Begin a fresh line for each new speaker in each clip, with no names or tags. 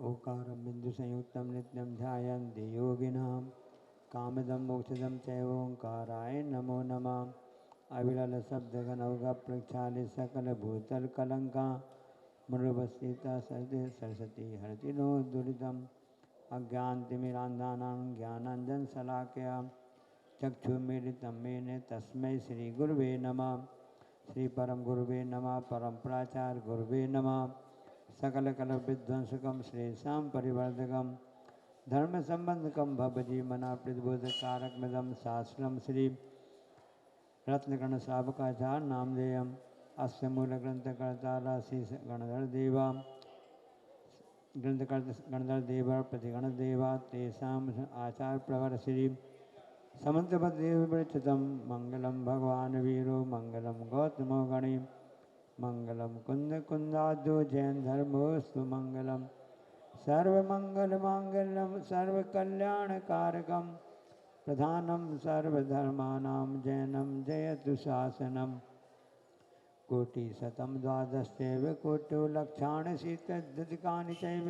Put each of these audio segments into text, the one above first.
ओकारं बिन्दुसंयुक्तं नित्यं ध्यायन्ति योगिनां कामदं मोक्षदं चैव ओंकाराय नमो नमः। अविरल शब्दगणौघप्रक्षालित सकलभूतलकलङ्का मृगवस्तिता सरस्वती हरति नो दुरितम् अज्ञानतिमिरान्धानां ज्ञानाञ्जनशलाकया चक्षुर्मीलितं येन तस्मै श्रीगुरुवे नमः। श्रीपरमगुरुवे नमः। परमप्राचार्यगुरुवे नमः। सकलकलविध्वंसकं श्रेषां परिवर्धकं धर्मसम्बन्धकं भवजीवनाप्रीतिबोधकारकमिदं शास्त्रं श्री रत्नगणशावकाचार्य नामधेयम् अस्य मूलग्रन्थकर्ता श्री गणधरदेवा गणधरदेवा प्रतिगणदेवा तेषाम् आचार्यप्रवर श्री समन्तपदेवचितं मंगलम भगवान वीरो मंगलम गौतमो गणे मंगलम कुंदाद्यो जैन धर्मोस्तु मंगलम सर्वमंगलमांगल्यम सर्वकल्याणकारकम प्रधानम सर्वधर्माणां जैनम जयतु शासनम कोटिशतं द्वादशैव कोटि लक्षाणि शीतदधिकानि चैव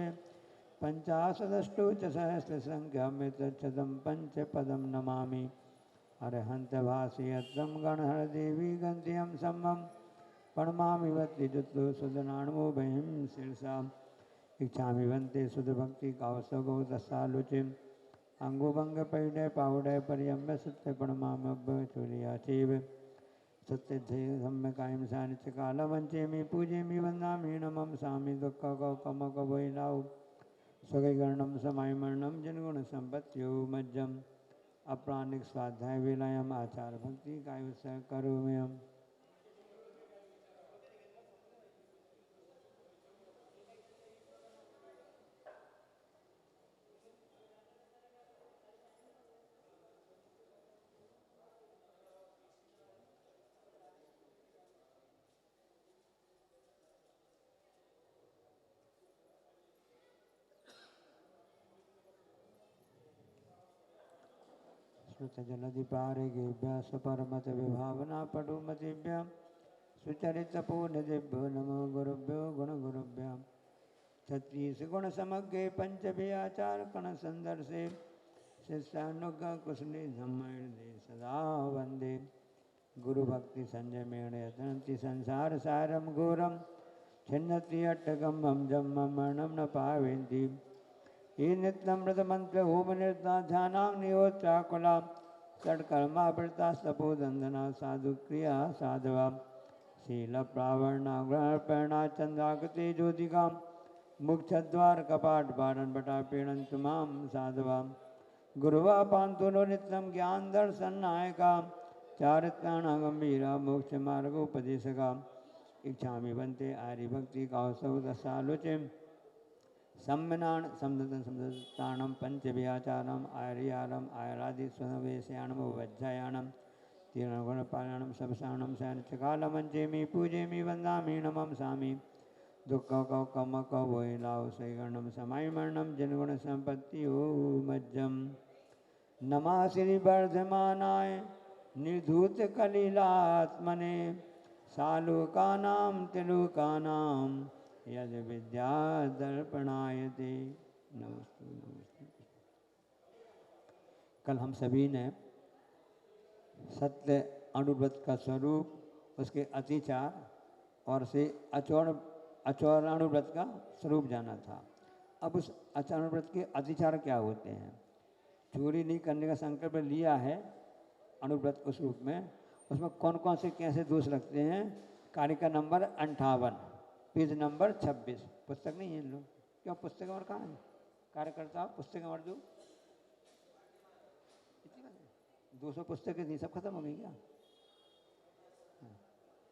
पंचाशदष्टौ च सहस्रसङ्ख्यामितशतं पंचपदं नमामि। अरहन्तभासयत्रं गणहरदेवी गन्त्यं सम्मं प्रणमामि वत्तिजुत्तो सुदनाणमो बहिं शिरसा इच्छामि वन्ते सुधभक्तिकावसगो दशालुचिम् अंगुभंगपैडय पावडय पर्यम्य सत्य प्रणमाम्यभ्यचुलिया चैव सत्यधम्यकायं सानित्यकालवञ्चेमि पूजेमि वन्दामि नमं सामि दुःखकौकमकवैलाौ स्वगैर्गणं समायमर्णं जनगुणसम्पत्तियो मज्जम् अप्राणिक स्वाध्याय वेलायाम् आचार भक्ति कायोत्सव करोम्यहम्। श्रुतजलधिपारिगेभ्यः स्वपरमत विभावना पटुमतिभ्यः सुचरितपूर्णदिभ्यो नमो गुरुभ्यो गुणगुरुभ्यः छत्तीसगुणसमग्रे पंचभ्याचारकणसन्दर्शे शिष्यानुग्रहकुशले धम्महृदे सदा वन्दे गुरुभक्तिसंयमेण यतन्ति संसारसारं घोरं छिन्नति अट्टकं भंजं मरणं न पावयन्ति ये नित्यमृतमन्त्र होमनिरता ध्यानाग्निहोत्राकुला षट्कर्मावृतास्तपोदन्दना साधुक्रिया साधवा शीलप्रावरणाग्रहणा चन्द्राकृते ज्योतिकां मुक्षद्वारकपाटपाटनपटापीडन्तु मां साधवा गुरुवा पान्तुलो नित्यं ज्ञानदर्शननायका चारित्राणा गम्भीरा मोक्षमार्गोपदेशका इच्छामि वन्ते आर्यभक्तिकावसौ दशालुचिम् सम्मनान समदताणं पंचव्याचारम् आर्यारम् आयरादिस्वनवेशयाणं वज्रयाणं तीर्णगुणपालनं सबसाणं शयनचकालमञ्चेमि पूजेमि वन्दामि नमं सामि दुःखकौकमकवैलाौ सैगणं समायमर्णं जनगुणसम्पत्तियो मज्जम् नमः श्रीवर्धमानाय निर्धूतकलिलात्मने सालोकानां त्रिलोकानां यद विद्या दर्पणायते। नमस्ते नमस्ते। कल हम सभी ने सत्य अणुव्रत का स्वरूप, उसके अतिचार और से अचौर अणुव्रत का स्वरूप जाना था। अब उस अणुव्रत के अतिचार क्या होते हैं? चोरी नहीं करने का संकल्प लिया है अणुव्रत उस रूप में, उसमें कौन कौन से कैसे दोष लगते हैं? कारिका नंबर 58 पेज नंबर 26। पुस्तक नहीं है लोग? क्यों पुस्तक नंबर कहाँ है? कार्यकर्ता पुस्तक नंबर 200 पुस्तकें थी, सब खत्म हो गई क्या?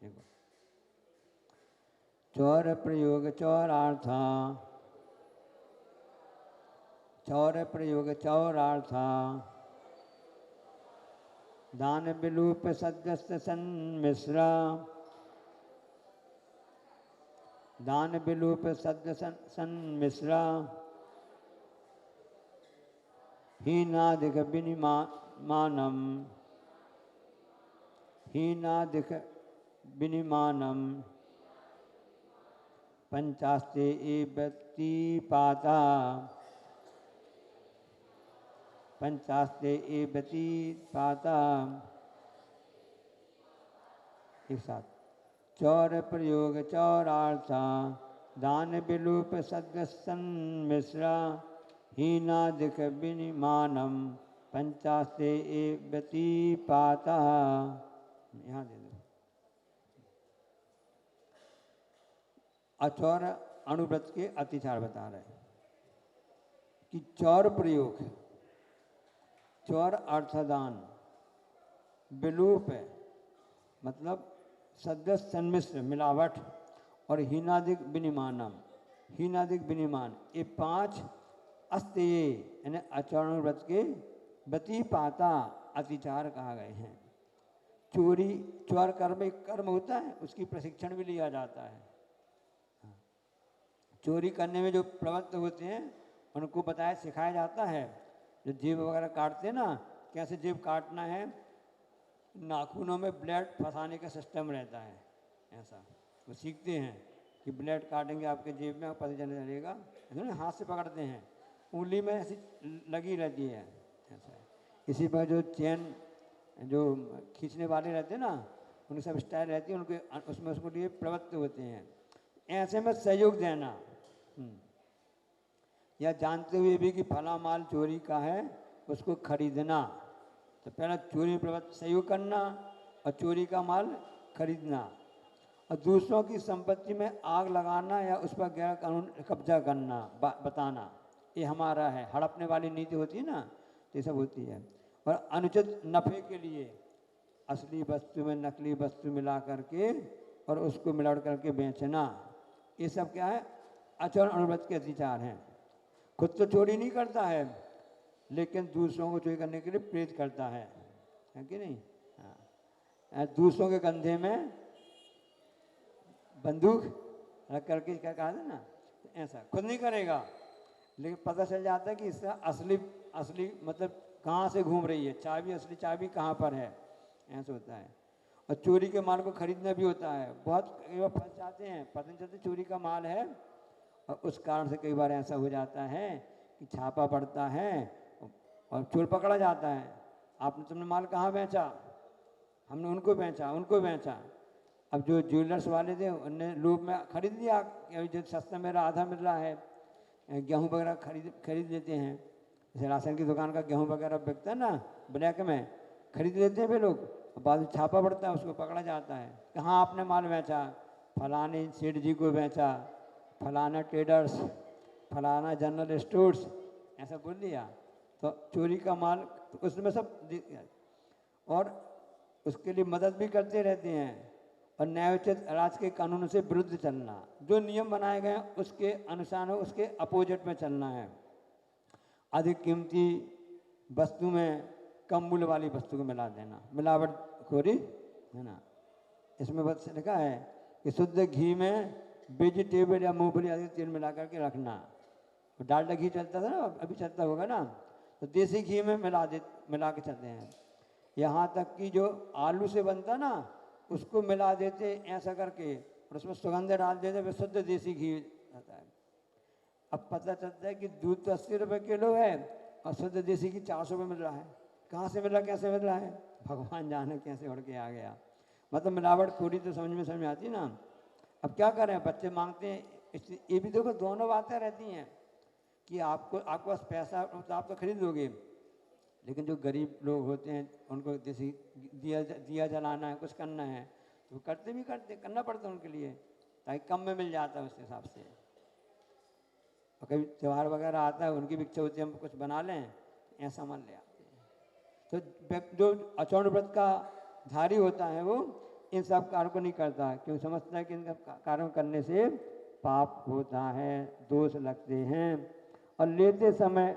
देखो, चौर प्रयोग चौरार्था, चौर प्रयोग चौरार्था, दान विलूप सद्यस्त सन्मिश्रा, दान विलूप सद्य सन्मिश्रा, हीनादिक विनिमानम, हीनादिक विनिमानम, पंचास्ते एवती पाता, पंचास्ते एवती पाता। एक साथ, चौर प्रयोग चौरार्था, दान विलोप सद्य सन्मिश्रा, हीनादिक विनिमानम पंचास्ते एवती पाता। यहाँ दे दो। अचौर अणुव्रत के अतिचार बता रहे हैं कि चौर प्रयोग, चौर अर्थदान, विलोप है मतलब सद्य सन्मिश्र मिलावट, और हीनादिक विनिमानम, हीनादिक विनिमान, ये 5 अस्तेय यानी आचरण व्रत के व्यतिपाता अतिचार कहा गए हैं। चोरी, चौर कर्म एक कर्म होता है, उसकी प्रशिक्षण भी लिया जाता है। चोरी करने में जो प्रवृत्त होते हैं उनको बताया सिखाया जाता है। जो जेब वगैरह काटते हैं ना, कैसे जेब काटना है, नाखूनों में ब्लेड फंसाने का सिस्टम रहता है, ऐसा वो सीखते हैं कि ब्लेड काटेंगे आपके जेब में, पता चलने लगेगा। हाथ से पकड़ते हैं, उंगली में ऐसी लगी रहती है ऐसा। इसी पर जो चेन जो खींचने वाले रहते हैं ना, उनकी सब स्टाइल रहती है, उनके उसमें उसको लिए प्रवृत्त होते हैं। ऐसे में सहयोग देना, या जानते हुए भी कि फला माल चोरी का है उसको खरीदना, तो पहला चोरी प्रवृत्ति सहयोग करना और चोरी का माल खरीदना, और दूसरों की संपत्ति में आग लगाना या उस पर गैर कानून कब्जा करना, बताना ये हमारा है। हड़पने वाली नीति होती है ना, तो ये सब होती है। और अनुचित नफ़े के लिए असली वस्तु में नकली वस्तु मिला करके और उसको मिला करके बेचना, ये सब क्या है, आचरण अनुव्रत के अतिचार हैं। खुद तो चोरी नहीं करता है, लेकिन दूसरों को चोरी करने के लिए प्रेरित करता है कि नहीं। हाँ, दूसरों के कंधे में बंदूक रख करके क्या कहा था ना, ऐसा खुद नहीं करेगा, लेकिन पता चल जाता है कि इसका असली मतलब कहाँ से घूम रही है, चाबी, असली चाबी कहाँ पर है, ऐसा होता है। और चोरी के माल को खरीदना भी होता है। बहुत कई बार फंस जाते हैं, पता नहीं चलता चोरी का माल है, और उस कारण से कई बार ऐसा हो जाता है कि छापा पड़ता है और चोर पकड़ा जाता है। तुमने माल कहाँ बेचा, हमने उनको बेचा। अब जो ज्वेलर्स वाले थे उनने लोभ में खरीद लिया, जो सस्ता मेरा आधा मिल रहा है, गेहूँ वगैरह खरीद लेते हैं। जैसे राशन की दुकान का गेहूँ वगैरह बिकता है ना ब्लैक में, खरीद लेते हैं वे लोग, बाद में छापा पड़ता है, उसको पकड़ा जाता है। कहाँ आपने माल बेचा, फलाने सेठ जी को बेचा, फलाना ट्रेडर्स, फलाना जनरल स्टोर्स, ऐसा बोल दिया। तो चोरी का माल तो उसमें सब, और उसके लिए मदद भी करते रहते हैं। और न्यायोचित राज के कानूनों से विरुद्ध चलना, जो नियम बनाए गए हैं उसके अनुसार उसके अपोजिट में चलना है। अधिक कीमती वस्तु में कम मूल्य वाली वस्तु को मिला देना, मिलावटखोरी है ना। इसमें बस लिखा है कि शुद्ध घी में वेजिटेबल या मूंगफली आदि तेल मिला करके रखना। तो डालडा घी चलता था ना, अभी चलता होगा ना, तो देसी घी में मिला के चलते हैं। यहाँ तक कि जो आलू से बनता ना उसको मिला देते ऐसा करके, और उसमें सुगंध डाल देते, वे शुद्ध देसी घी रहता है। अब पता चलता है कि दूध तो 80 रुपये किलो है और शुद्ध देसी घी 400 रुपये मिल रहा है। कहाँ से मिल रहा, कैसे मिल रहा है, भगवान जाने कैसे उड़ के आ गया। मतलब मिलावटखोरी तो समझ में आती ना। अब क्या करें, बच्चे मांगते हैं। ये भी देखो दोनों बातें रहती हैं कि आपके पास पैसा तो आप तो खरीद लोगे, लेकिन जो गरीब लोग होते हैं उनको देसी दिया जलाना है, कुछ करना है, तो करना पड़ता है उनके लिए, ताकि कम में मिल जाता है उस हिसाब से। और कभी त्यौहार वगैरह आता है, उनकी भी इच्छा होती है हम कुछ बना लें, ऐसा मान ले आते हैं। तो जो आचरण व्रत का धारी होता है वो इन सब कार्यों को नहीं करता, क्यों समझता है कि इन कार्यों करने से पाप होता है, दोष लगते हैं। और लेते समय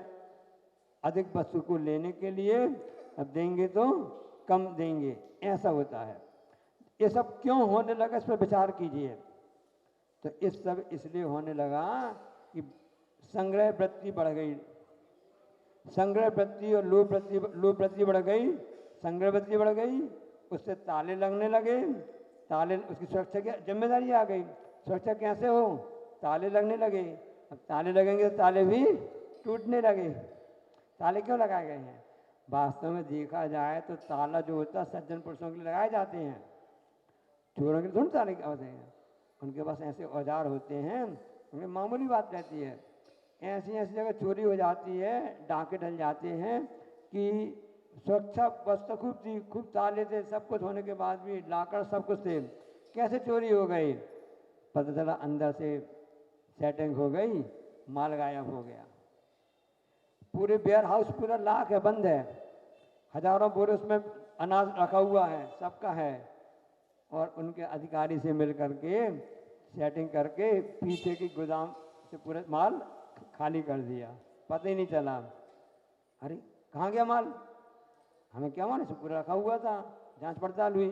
अधिक वस्तु को लेने के लिए अब देंगे तो कम देंगे, ऐसा होता है। ये सब क्यों होने लगा, इस पर विचार कीजिए। तो इस सब इसलिए होने लगा कि संग्रह वृत्ति बढ़ गई, संग्रह वृत्ति और लोभ वृत्ति बढ़ गई। संग्रह वृत्ति बढ़ गई, उससे ताले लगने लगे, ताले, उसकी सुरक्षा की जिम्मेदारी आ गई। सुरक्षा कैसे हो, ताले लगने लगे। अब ताले लगेंगे तो ताले भी टूटने लगे। ताले क्यों लगाए गए हैं? वास्तव में देखा जाए तो ताला जो होता है सज्जन पुरुषों के लिए लगाए जाते हैं, चोरों के लिए थोड़ी ताले होते हैं। उनके पास ऐसे औजार होते हैं, उनमें मामूली बात रहती है। ऐसी ऐसी जगह चोरी हो जाती है, डाके डल जाते हैं कि सुरक्षा व्यवस्था खूब थी, खूब ताले थे, सब कुछ होने के बाद भी लाकर सब कुछ थे, कैसे चोरी हो गई? पता चला अंदर से सेटिंग हो गई, माल गायब हो गया। पूरे वेयर हाउस पूरा लाख है, बंद है, हजारों बोरे उसमें अनाज रखा हुआ है, सबका है, और उनके अधिकारी से मिल करके सेटिंग करके पीछे की गोदाम से पूरा माल खाली कर दिया, पता ही नहीं चला। अरे कहाँ गया माल? हमें क्या मालूम, सब पूरा रखा हुआ था। जांच पड़ताल हुई,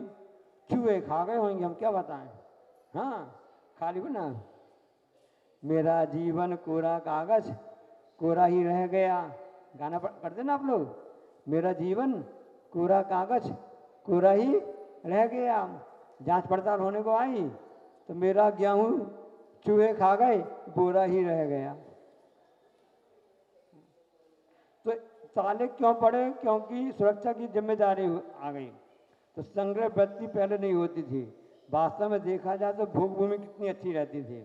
चूहे खा गए होंगे, हम क्या बताएं। हाँ, खाली हो ना। मेरा जीवन कोरा कागज कोरा ही रह गया, गाना पढ़ते ना आप लोग, मेरा जीवन कोरा कागज कोरा ही रह गया। जांच पड़ताल होने को आई तो मेरा गेहूं चूहे खा गए, बोरा ही रह गया। तो ताले क्यों पड़े? क्योंकि सुरक्षा की जिम्मेदारी आ गई। तो संग्रह वृत्ति पहले नहीं होती थी। वास्तव में देखा जाए तो भोग भूमि कितनी अच्छी रहती थी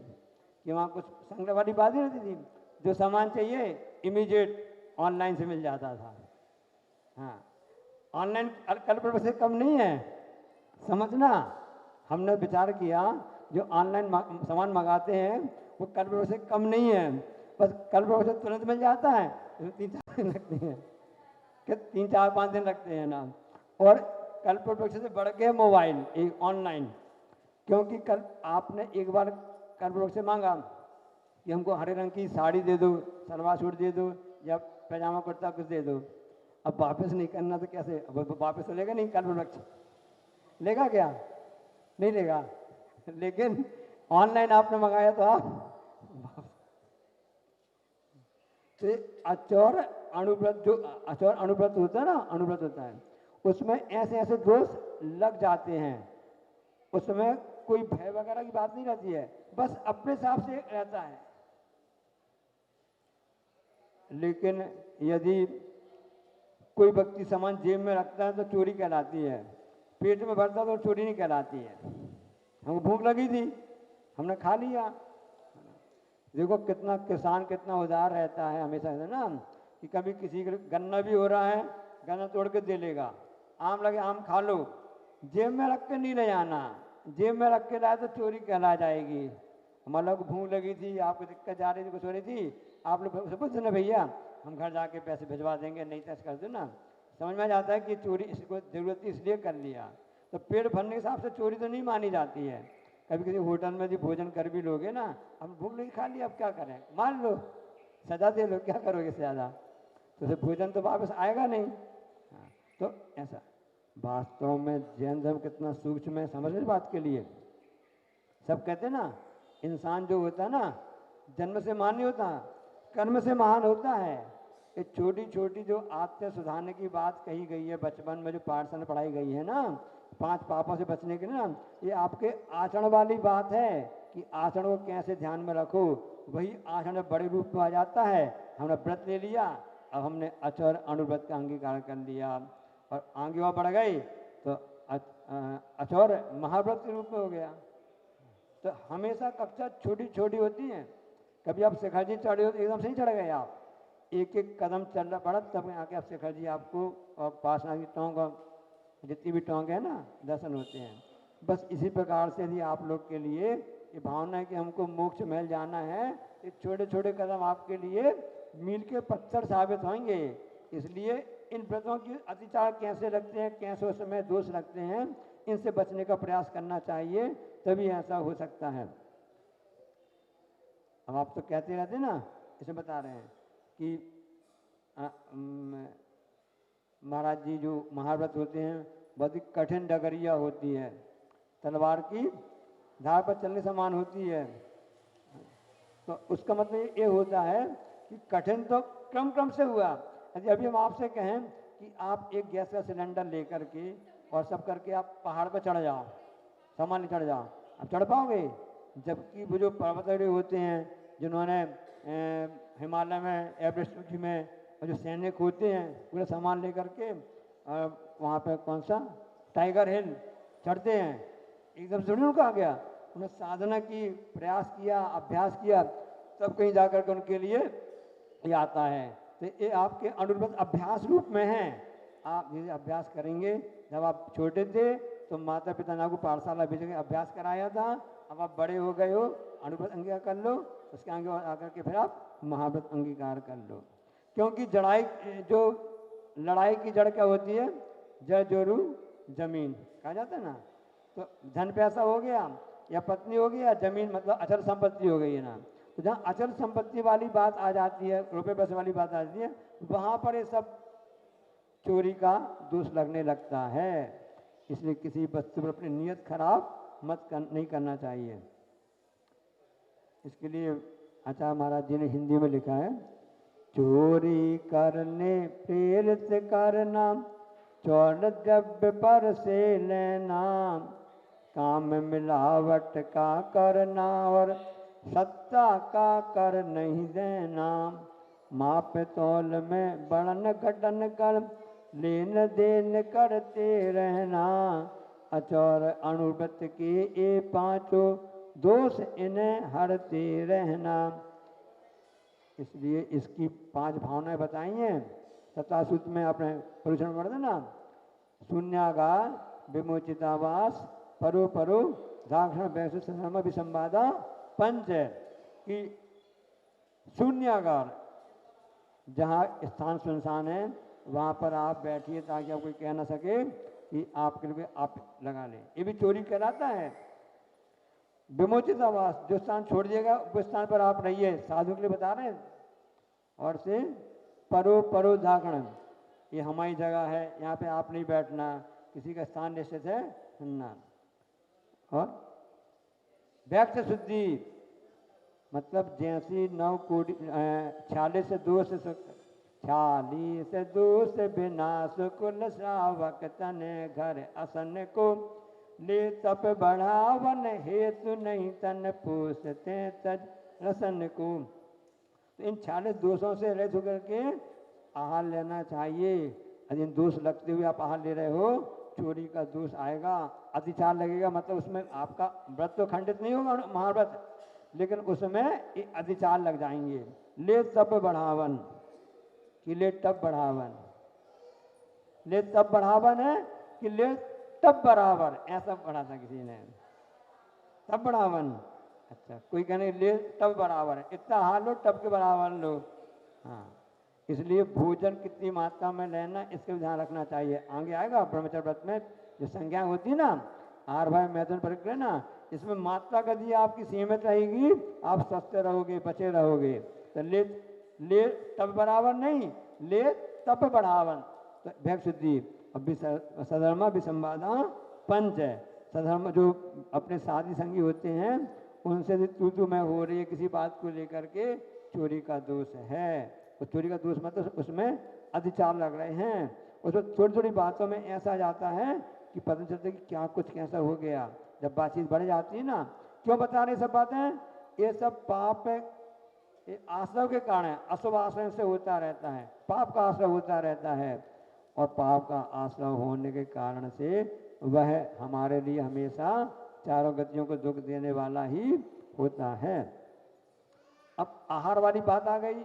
कि वहाँ कुछ संग्रह वाली बात ही रहती थी। जो सामान चाहिए इमीडिएट ऑनलाइन से मिल जाता था। हाँ, ऑनलाइन कल से कम नहीं है, समझना। हमने विचार किया जो ऑनलाइन सामान मंगाते हैं वो कल से कम नहीं है, बस कल से तुरंत मिल जाता है, 3-4 दिन लगते हैं, कि 3-4-5 दिन लगते हैं ना। और कल से बढ़ के मोबाइल एक ऑनलाइन, क्योंकि कल आपने एक बार कल से मांगा कि हमको हरे रंग की साड़ी दे दो, सलवार सूट दे दो या पैजामा कुर्ता कुछ दे दो। अब वापस नहीं करना तो कैसे? अब वापस तो लेगा नहीं, कल लेगा क्या? नहीं लेगा। लेकिन ऑनलाइन आपने मंगाया तो आप तो अचौर अनुव्रत, जो अचौर अनुव्रत होता है ना, अनुव्रत होता है, उसमें ऐसे ऐसे दोष लग जाते हैं। उसमें कोई भय वगैरह की बात नहीं रहती है, बस अपने हिसाब से रहता है। लेकिन यदि कोई व्यक्ति सामान जेब में रखता है तो चोरी कहलाती है, पेट में भरता तो चोरी नहीं कहलाती है। हमको भूख लगी थी, हमने खा लिया। देखो कितना किसान कितना उदार रहता है हमेशा, है ना, कि कभी किसी का गन्ना भी हो रहा है, गन्ना तोड़ के दे लेगा, आम लगे आम खा लो, जेब में रख के नहीं ले जाना। जेब में रख के लाए तो चोरी कहला जाएगी। मतलब भूख लगी थी, आपको दिक्कत जा रही थी, कुछ हो रही थी, आप लोग उसे पूछते ना, भैया हम घर जाके पैसे भिजवा देंगे, नहीं तो कर दो ना। समझ में जाता है कि चोरी इसको जरूरत थी इसलिए कर लिया। तो पेट भरने के हिसाब से चोरी तो नहीं मानी जाती है। कभी किसी होटल में भी भोजन कर भी लोगे ना, हम भूख नहीं खा लिया, अब क्या करें, मान लो, सजा दे लो, क्या करोगे इससे ज़्यादा? तो फिर भोजन तो वापस आएगा नहीं। हाँ, तो ऐसा वास्तव में जैन धर्म कितना सूक्ष्म है, समझ इस बात के लिए। सब कहते हैं ना, इंसान जो होता है ना, जन्म से महान नहीं होता, कर्म से महान होता है। ये छोटी छोटी जो आत्म सुधारने की बात कही गई है बचपन में, जो पाठशाला में पढ़ाई गई है ना, 5 पापों से बचने के लिए ना, ये आपके आचरण वाली बात है कि आचरण को कैसे ध्यान में रखो। वही आचरण बड़े रूप में आ जाता है। हमने व्रत ले लिया, अब हमने अचर अनुव्रत का अंगीकार कर लिया और आगे और बढ़ गए तो अचौर महाव्रत के रूप में हो गया। तो हमेशा कक्षा छोटी छोटी होती हैं। कभी आप शिखर जी चढ़े हो तो एकदम से ही चढ़ गए आप, एक एक कदम चलना पड़ा, तब आके आप शिखर जी आपको और पासना की टोंक जितनी भी टोंक है ना, दर्शन होते हैं। बस इसी प्रकार से भी आप लोग के लिए ये भावना है कि हमको मोक्ष मिल जाना है, ये छोटे छोटे कदम आपके लिए मील के पत्थर साबित होंगे। इसलिए इन व्रतों की अतिचार कैसे लगते हैं, कैसे उस समय दोष लगते हैं, इनसे बचने का प्रयास करना चाहिए, तभी ऐसा हो सकता है। अब आप तो कहते रहते ना, इसे बता रहे हैं कि महाराज जी जो महाव्रत होते हैं बहुत ही कठिन डगरिया होती है, तलवार की धार पर चलने समान होती है। तो उसका मतलब ये होता है कि कठिन तो क्रम क्रम से हुआ। यदि अभी हम आपसे कहें कि आप एक गैस का सिलेंडर लेकर के और सब करके आप पहाड़ पर चढ़ जाओ, सामान्य चढ़ जाओ, आप चढ़ पाओगे? जबकि वो जो पर्वतारोही होते हैं, जिन्होंने हिमालय में, एवरेस्ट ऊंची में, और जो सैनिक होते हैं पूरा सामान लेकर के वहाँ पे कौन सा टाइगर हिल चढ़ते हैं, एकदम से उनका आ गया, उन्होंने साधना की, प्रयास किया, अभ्यास किया, तब कहीं जाकर के उनके लिए ये आता है। तो ये आपके अनुव्रत अभ्यास रूप में है। आप जैसे अभ्यास करेंगे, जब आप छोटे थे तो माता पिता ने आपको पाठशाला भेज के अभ्यास कराया था, अब आप बड़े हो गए हो, अनुव्रत अंगीकार कर लो, उसके आगे आकर के फिर आप महाव्रत अंगीकार कर लो। क्योंकि जो लड़ाई की जड़ क्या होती है, जड़ जोरू जमीन कहा जाता है ना। तो धन पैसा हो गया या पत्नी हो गया, जमीन मतलब अचल संपत्ति हो गई है ना। तो जहाँ अचल संपत्ति वाली बात आ जाती है, रुपये पैसे वाली बात आ जाती है, वहाँ पर ये सब चोरी का दोष लगने लगता है। इसलिए किसी वस्तु पर अपनी नीयत खराब नहीं करना चाहिए। इसके लिए आचार्य महाराज जी ने हिंदी में लिखा है, चोरी करने प्रेरित करना, चौर द्रव्य पर से लेना, काम मिलावट का करना और सत्ता का कर नहीं देना, माप तौल में बढ़न घटन कर लेन देन करते रहना, अचौर अनुव्रत के ये पांचों दोष इन्हें हरते रहना। इसलिए इसकी 5 भावनाएं बताई हैं सत्तासूत्र में, अपने परीक्षण पढ़ देना, शून्यागार, विमोचितावास, परो परो, दाक्षण वैश्व विसंवादा, पंच की शून्यागार, जहाँ स्थान सुनसान है वहाँ पर आप बैठिए ताकि आप कोई कह ना सके कि आपके लिए आप लगा लें, ये भी चोरी कहलाता है। विमोचित आवास, जो स्थान छोड़ दिएगा उस स्थान पर आप रहिए, साधु के लिए बता रहे हैं। और से परो परो धाकण, ये हमारी जगह है, यहाँ पे आप नहीं बैठना, किसी का स्थान निश्चित है सुनना। और व्यक्त शुद्धि मतलब जैसी 9 कोटि 46 दोष, 46 दोष विनाश कुल श्रावक तन घर असन को, ले तप बढ़ावन हेतु नहीं तन पोषते तज रसन को। तो इन 46 दोषों से रहित होकर के आहार लेना चाहिए। यदि इन दोष लगते हुए आप आहार ले रहे हो, चोरी का दोष आएगा, अतिचार लगेगा, मतलब उसमें आपका व्रत तो खंडित नहीं होगा महाव्रत, लेकिन उसमें अतिचार लग जाएंगे। ले तप बढ़ावन कि ले तप बढ़ावन, ले तप बढ़ावन है कि ले तप बराबर, ऐसा पढ़ा था किसी ने, तप बढ़ावन। अच्छा, कोई कहने ले तप बराबर है, इतना हार लो तप के बराबर लो। हाँ, इसलिए भोजन कितनी मात्रा में लेना इसके भी ध्यान रखना चाहिए। आगे आएगा ब्रह्मचर्य व्रत में जो संज्ञा होती है ना, आहार भाई मैथुन परिक्रिया ना, इसमें मात्रा यदि आपकी सीमित रहेगी आप स्वस्थ रहोगे, बचे रहोगे। तो ले तप बराबर नहीं, ले तप बढ़ावन, तो भैग शुद्धि। अब सधर्मा विसंवादा पंच है, सधर्म जो अपने साथी संगी होते हैं उनसे तू मैं हो रही है किसी बात को लेकर के, चोरी का दोष है। तो चोरी का दोष मतलब उसमें अतिचार लग रहे हैं, उसमें थोड़ी थोड़ी बातों में ऐसा आ जाता है कि पता चलता है कि क्या कुछ कैसा हो गया। जब बातचीत बढ़ जाती है ना, क्यों बता रहे सब बातें, ये सब पाप ये आश्रय के कारण है, अशुभ आश्रय से होता रहता है, पाप का आश्रय होता रहता है, और पाप का आश्रय होने के कारण से वह हमारे लिए हमेशा चारों गतियों को दुख देने वाला ही होता है। अब आहार वाली बात आ गई,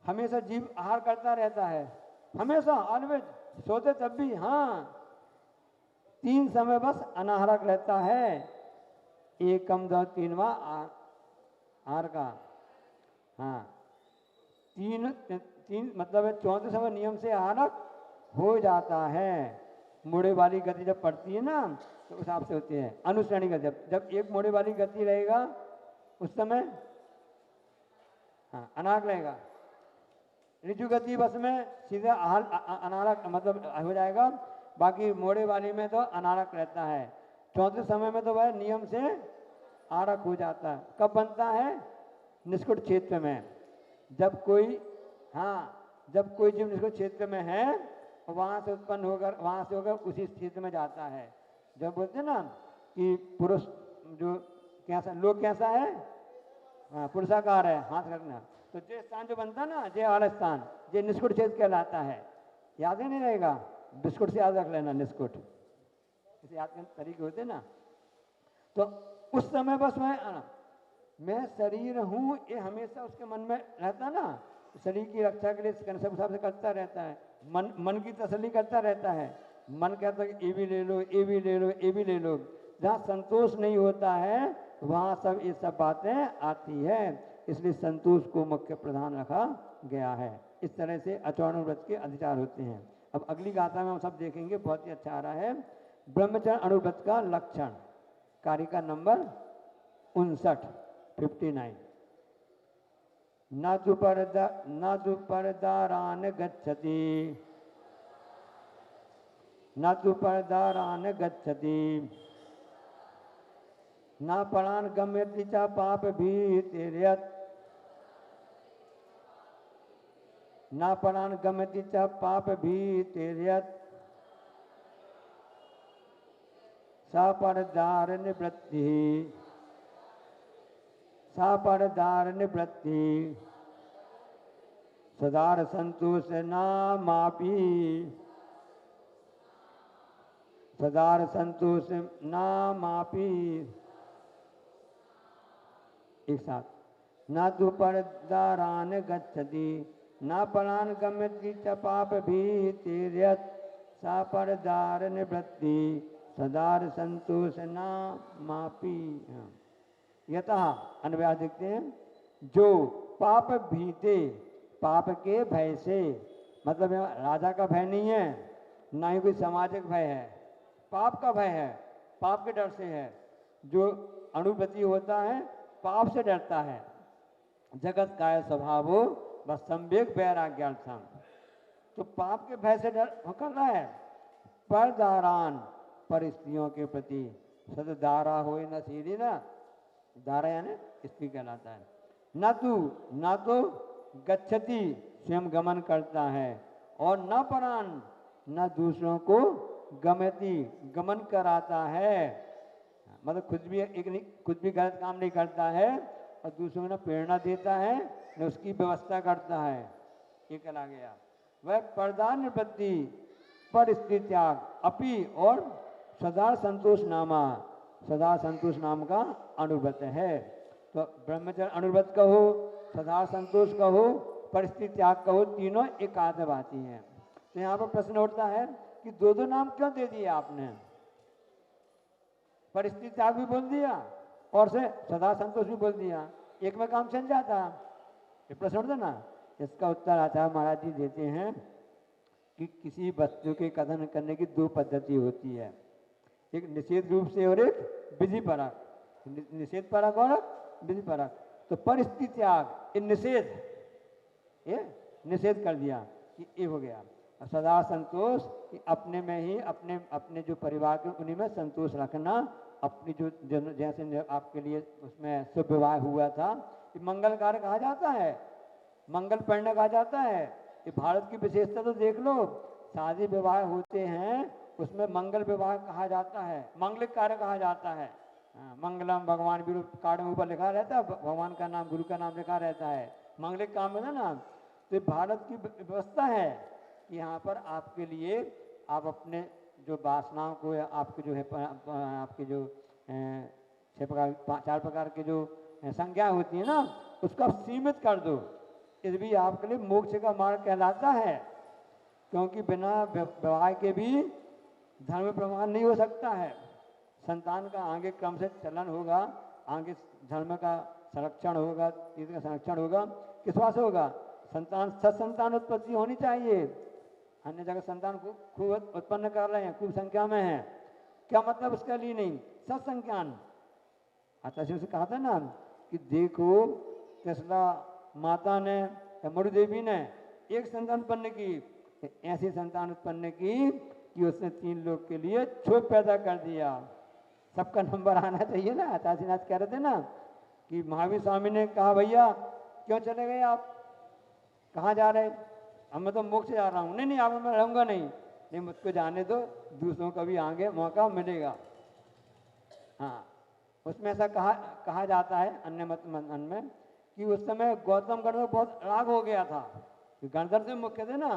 हमेशा जीव आहार करता रहता है, हमेशा ऑलवेज, सोते तब भी, हाँ 3 समय बस अनाहारक रहता है, एक कम 3वां आहार का, हाँ 3 मतलब 34 समय नियम से आहारक हो जाता है। मोड़े वाली गति जब पड़ती है ना तो उस हिसाब से होती है अनुश्रेणी गति। जब एक मोड़े वाली गति रहेगा उस समय हाँ अनाहार रहेगा, ऋजु गति बस में सीधा अनारक मतलब हो जाएगा, बाकी मोड़े वाली में तो अनारक रहता है। 34 समय में तो वह नियम से आरक हो जाता है। कब बनता है? निष्कुट क्षेत्र में, जब कोई जब कोई जीव निष्कुट क्षेत्र में है वहाँ से उत्पन्न होकर उसी क्षेत्र में जाता है। जब बोलते हैं ना कि पुरुष जो कैसा लोक कैसा है? हाँ, पुरुषाकार है, हाथ रखना। तो जे स्थान जो बनता ना, जे वाला स्थान, जे निष्कुट छेद कहलाता है। याद ही नहीं रहेगा, बिस्कुट से याद रख लेना, निष्कुट इसे याद करने तरीके होते ना। तो उस समय बस मैं शरीर हूँ, ये हमेशा उसके मन में रहता ना। शरीर की रक्षा के लिए सब हिसाब से करता रहता है, मन की तसल्ली करता रहता है। मन कहता है कि ये भी ले लो, ये भी ले लो, ये भी ले लो। जहाँ संतोष नहीं होता है वहाँ सब ये सब बातें आती है। इसलिए संतोष को मुख्य प्रधान रखा गया है। इस तरह से अचौर्ण व्रत के अधिकार होते हैं। अब अगली गाथा में हम सब देखेंगे, बहुत ही अच्छा आ रहा है। ब्रह्मचर्य अनुव्रत का लक्षण, कारिका नंबर 59। न दुपर्दारान गच्छति, न दुपर्दारान गच्छति, न परान गम्यति च पाप भीतिर्यत्, न परान गम्यति च पाप भीतिर्यत्, सपरदार निवृत्ति, सपरदार निवृत्ति, सदार संतोष नामापि, सदार संतोष नामापि। एक साथ, न दुपर्दारान गच्छति, न परान गम्यति च पाप भीतिर्यत्, सपरदार निवृत्ति, सदार संतोष नामापि। यतः अन्वय देखते हैं, जो पाप भीते, पाप के भय से, मतलब राजा का भय नहीं है, ना ही कोई सामाजिक भय है, पाप का भय है, पाप के डर से है। जो अनुव्रती होता है पाप से डरता है। जगत काय स्वभावो बस संवेग वैराग्यार्थम, तो पाप के भय से डर कर रहा है। परदारान, पर स्त्रियों के प्रति, सदारा हो न सीधी ना, दारा यानी स्त्री कहलाता है। न तो गच्छति, स्वयं गमन करता है, और न परान, न दूसरों को गमति, गमन कराता है। मतलब खुद भी गलत काम नहीं करता है, और दूसरों को न प्रेरणा देता है, न उसकी व्यवस्था करता है। ये कहला गया। वह प्रदान निवृत्ति, पर स्त्री त्याग, अपि, और सदा संतोष नामा, सदा संतोष नाम का अनुव्रत है। तो ब्रह्मचर्य अनुव्रत कहो, सदा संतोष कहो, परिस्थिति त्याग कहो, तीनों एक आध बाती हैं। तो यहाँ पर प्रश्न उठता है कि दो दो नाम क्यों दे दिए आपने? परिस्थिति त्याग भी बोल दिया और से सदा संतोष भी बोल दिया, एक में काम चल जाता। ये प्रश्न उठता ना। इसका उत्तर आचार्य महाराज जी देते हैं कि किसी वस्तु के कथन करने की दो पद्धति होती है, एक निषेध रूप से और एक विधि परक। निषेध परक और विधि परक। तो परिस्थिति त्याग, ये निषेध कर दिया कि ये हो गया। सदा संतोष, कि अपने में ही अपने जो परिवार के उन्हीं में संतोष रखना। अपनी जो जैसे आपके लिए उसमें शुभ विवाह हुआ था, ये मंगल कार्य कहा जाता है, मंगल परिणय कहा जाता है। ये भारत की विशेषता तो देख लो, शादी विवाह होते हैं उसमें मंगल विवाह कहा जाता है, मंगलिक कार्य कहा जाता है। मंगलम भगवान गुरु कार्ड में ऊपर लिखा रहता है, भगवान का नाम गुरु का नाम लिखा रहता है, मंगलिक काम है ना। तो भारत की व्यवस्था है कि यहाँ पर आपके लिए आप अपने जो वासनाओं को, या आपके जो है आपके जो 4 प्रकार के जो संज्ञा होती है ना, उसको आप सीमित कर दो। इस भी आपके लिए मोक्ष का मार्ग कहलाता है, क्योंकि बिना विवाह के भी धर्म प्रमाण नहीं हो सकता है। संतान का आगे क्रम से चलन होगा, आगे धर्म का संरक्षण होगा, तीर्थ का संरक्षण होगा। किस बात से होगा? सत्संतान उत्पत्ति होनी चाहिए। अन्य जगह संतान को खूब उत्पन्न कर रहे हैं, खूब संख्या में है, क्या मतलब उसके लिए नहीं, सत्संज्ञान। आचार्य से कहा था ना कि देखो कृष्णा माता ने या मरु देवी ने एक संतान उत्पन्न की, ऐसी संतान उत्पन्न की कि उसने 3 लोग के लिए क्षोभ पैदा कर दिया। सबका नंबर आना चाहिए ना। आचार्यनाथ कह रहे थे ना कि महावीर स्वामी ने कहा, भैया क्यों चले गए आप, कहाँ जा रहे? अब मैं तो मोक्ष जा रहा हूँ। नहीं नहीं, आप मैं रहूँगा नहीं, मुझको जाने दो, दूसरों का भी आगे मौका मिलेगा। हाँ, उसमें ऐसा कहा जाता है अन्य मत में कि उस समय गौतम गणधर बहुत राग हो गया था। गणधर से मुख्य थे ना,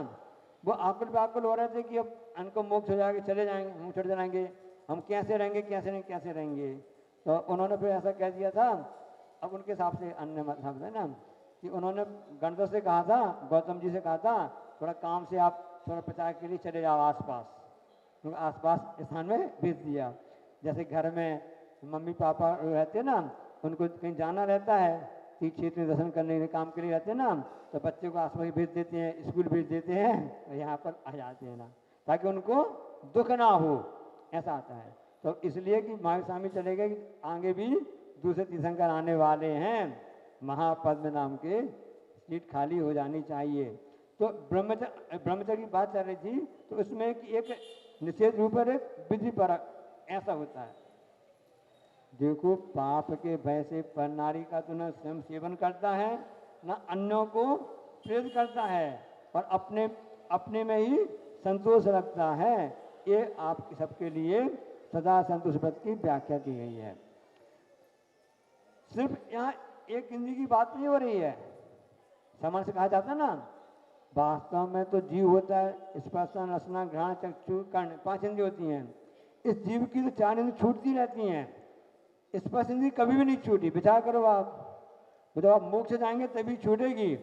वो आकुल व्याकुल हो रहे थे कि अब इनको मोक्ष हो जाएंगे, चले जाएंगे, हम छुट जाएंगे, हम कैसे रहेंगे, कैसे रहेंगे। तो उन्होंने फिर ऐसा कह दिया था। अब उनके हिसाब से अन्य मतलब है ना कि उन्होंने गणधर से कहा था, गौतम जी से कहा था, थोड़ा काम से आप थोड़ा प्रचार के लिए चले जाओ आसपास, तो आसपास स्थान में भेज दिया। जैसे घर में मम्मी पापा रहते हैं ना, उनको कहीं जाना रहता है, तीर्थ क्षेत्र में दर्शन करने के काम के लिए रहते हैं ना, तो बच्चे को आसपास भेज देते हैं, स्कूल भेज देते हैं, और यहाँ पर आ जाते हैं ना, ताकि उनको दुख ना हो, ऐसा आता है। तो इसलिए कि महावीर स्वामी चले गए, आगे भी दूसरे तीर्थंकर आने वाले हैं, महापद्म नाम के सीट खाली हो जानी चाहिए। तो ब्रह्मचर्य की बात चल रही थी, तो उसमें एक निषेध रूप एक विधि परक ऐसा होता है। देखो, पाप के भय से पर नारी का तो न स्वयं सेवन करता है, न अन्यों को प्रेरित करता है, और अपने में ही संतोष रखता है। ये आप सबके लिए सदा संतोष व्रत की व्याख्या की गई है। सिर्फ यहाँ एक इंद्रिय की बात नहीं हो रही है। सामान्य से कहा जाता है ना, वास्तव में तो जीव होता है, स्पर्शन, रसना, घ्राण, चक्षु, कर्ण, 5 इंद्रिय होती हैं। इस जीव की तो 4 इंद्रिय छूटती रहती हैं, स्पर्श इंद्रिय कभी भी नहीं छूटी। विचार करो आप, जब आप मोक्ष जाएंगे तभी छूटेगी,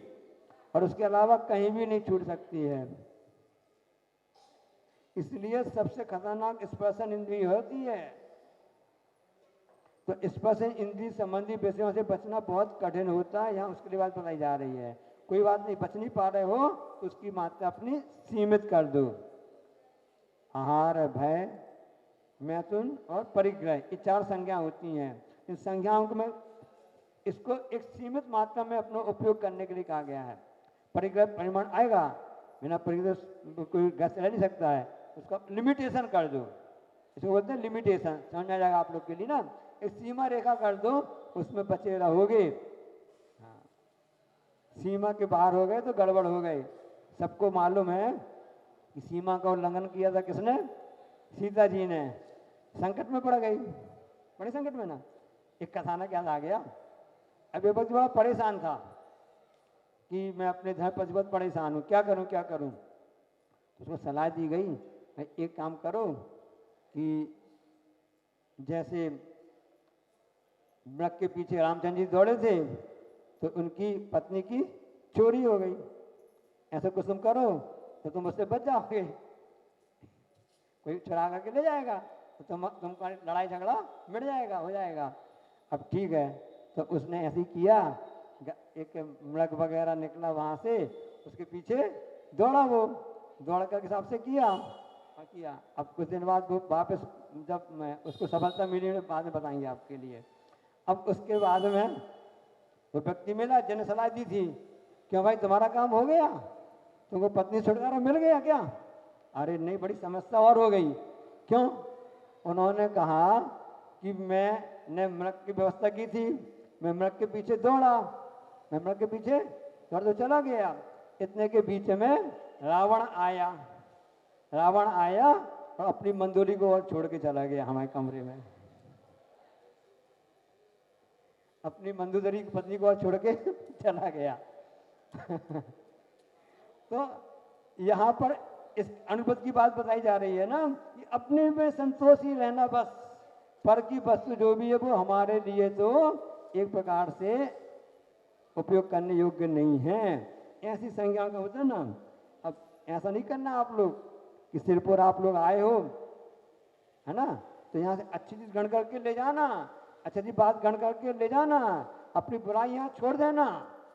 और उसके अलावा कहीं भी नहीं छूट सकती है। इसलिए सबसे खतरनाक स्पर्शन इंद्रिय होती है। तो स्पर्श इंद्रिय संबंधी विषयों से बचना बहुत कठिन होता है। यहाँ उसके लिए बात बताई जा रही है। कोई बात नहीं, बच नहीं पा रहे हो तो उसकी मात्रा अपनी सीमित कर दो। आहार, भय, मैथुन और परिग्रह, ये 4 संज्ञा होती हैं। इन संज्ञाओं को में इसको एक सीमित मात्रा में अपना उपयोग करने के लिए कहा गया है। परिग्रह परिमाण आएगा, बिना परिग्रह कोई गैस रह नहीं सकता है, उसका लिमिटेशन कर दो। इसको बोलते हैं लिमिटेशन, समझ आ जाएगा आप लोग के लिए ना। एक सीमा रेखा कर दो, उसमें बचे रहोगे। हाँ, सीमा के बाहर हो गए तो गड़बड़ हो गई। सबको मालूम है कि सीमा का उल्लंघन किया था किसने? सीता जी ने। संकट में पड़ गई, बड़े संकट में ना। एक कथानक याद आ गया। अब ये बहुत बड़ा परेशान था कि मैं अपने धर्म पर बहुत परेशान हूँ, क्या करूँ क्या करूँ। उसको सलाह दी गई, एक काम करो कि जैसे मृग के पीछे रामचंद्र जी दौड़े थे, तो उनकी पत्नी की चोरी हो गई। ऐसा कुछ तुम करो तो तुम उससे बच जाओगे। कोई चुरा करके ले जाएगा तो तुमका लड़ाई झगड़ा मिट जाएगा, हो जाएगा। अब ठीक है, तो उसने ऐसे ही किया। एक मृग वगैरह निकला वहाँ से, उसके पीछे दौड़ा, वो दौड़ कर हिसाब से किया। अब कुछ दिन बाद वो वापस, जब मैं उसको सफलता मिली, बाद में बताएंगे आपके लिए। अब उसके बाद में वो व्यक्ति मिला जिन्हें सलाह दी थी, क्यों भाई तुम्हारा काम हो गया, तुमको पत्नी छुटकारा मिल गया क्या? अरे नहीं, बड़ी समस्या और हो गई। क्यों? उन्होंने कहा कि मैंने मृग की व्यवस्था की थी, मैं मृग के पीछे दौड़ा, मैं मृग के पीछे दौड़ तो चला गया। इतने के बीच में रावण आया और अपनी मंदोली को और छोड़ के चला गया हमारे कमरे में। अपनी मंदोदरी की पत्नी को और छोड़ के चला गया। तो यहाँ पर इस अनुभूति की बात बताई जा रही है ना कि अपने में संतोष ही रहना बस। पर की वस्तु जो भी है वो हमारे लिए तो एक प्रकार से उपयोग करने योग्य नहीं है। ऐसी संज्ञा का होता है ना। अब ऐसा नहीं करना आप लोग कि सिर पर आप लोग आए हो, है ना, तो यहाँ से अच्छी चीज गण करके ले जाना, अच्छी बात गण करके ले जाना, अपनी बुराई यहाँ छोड़ देना,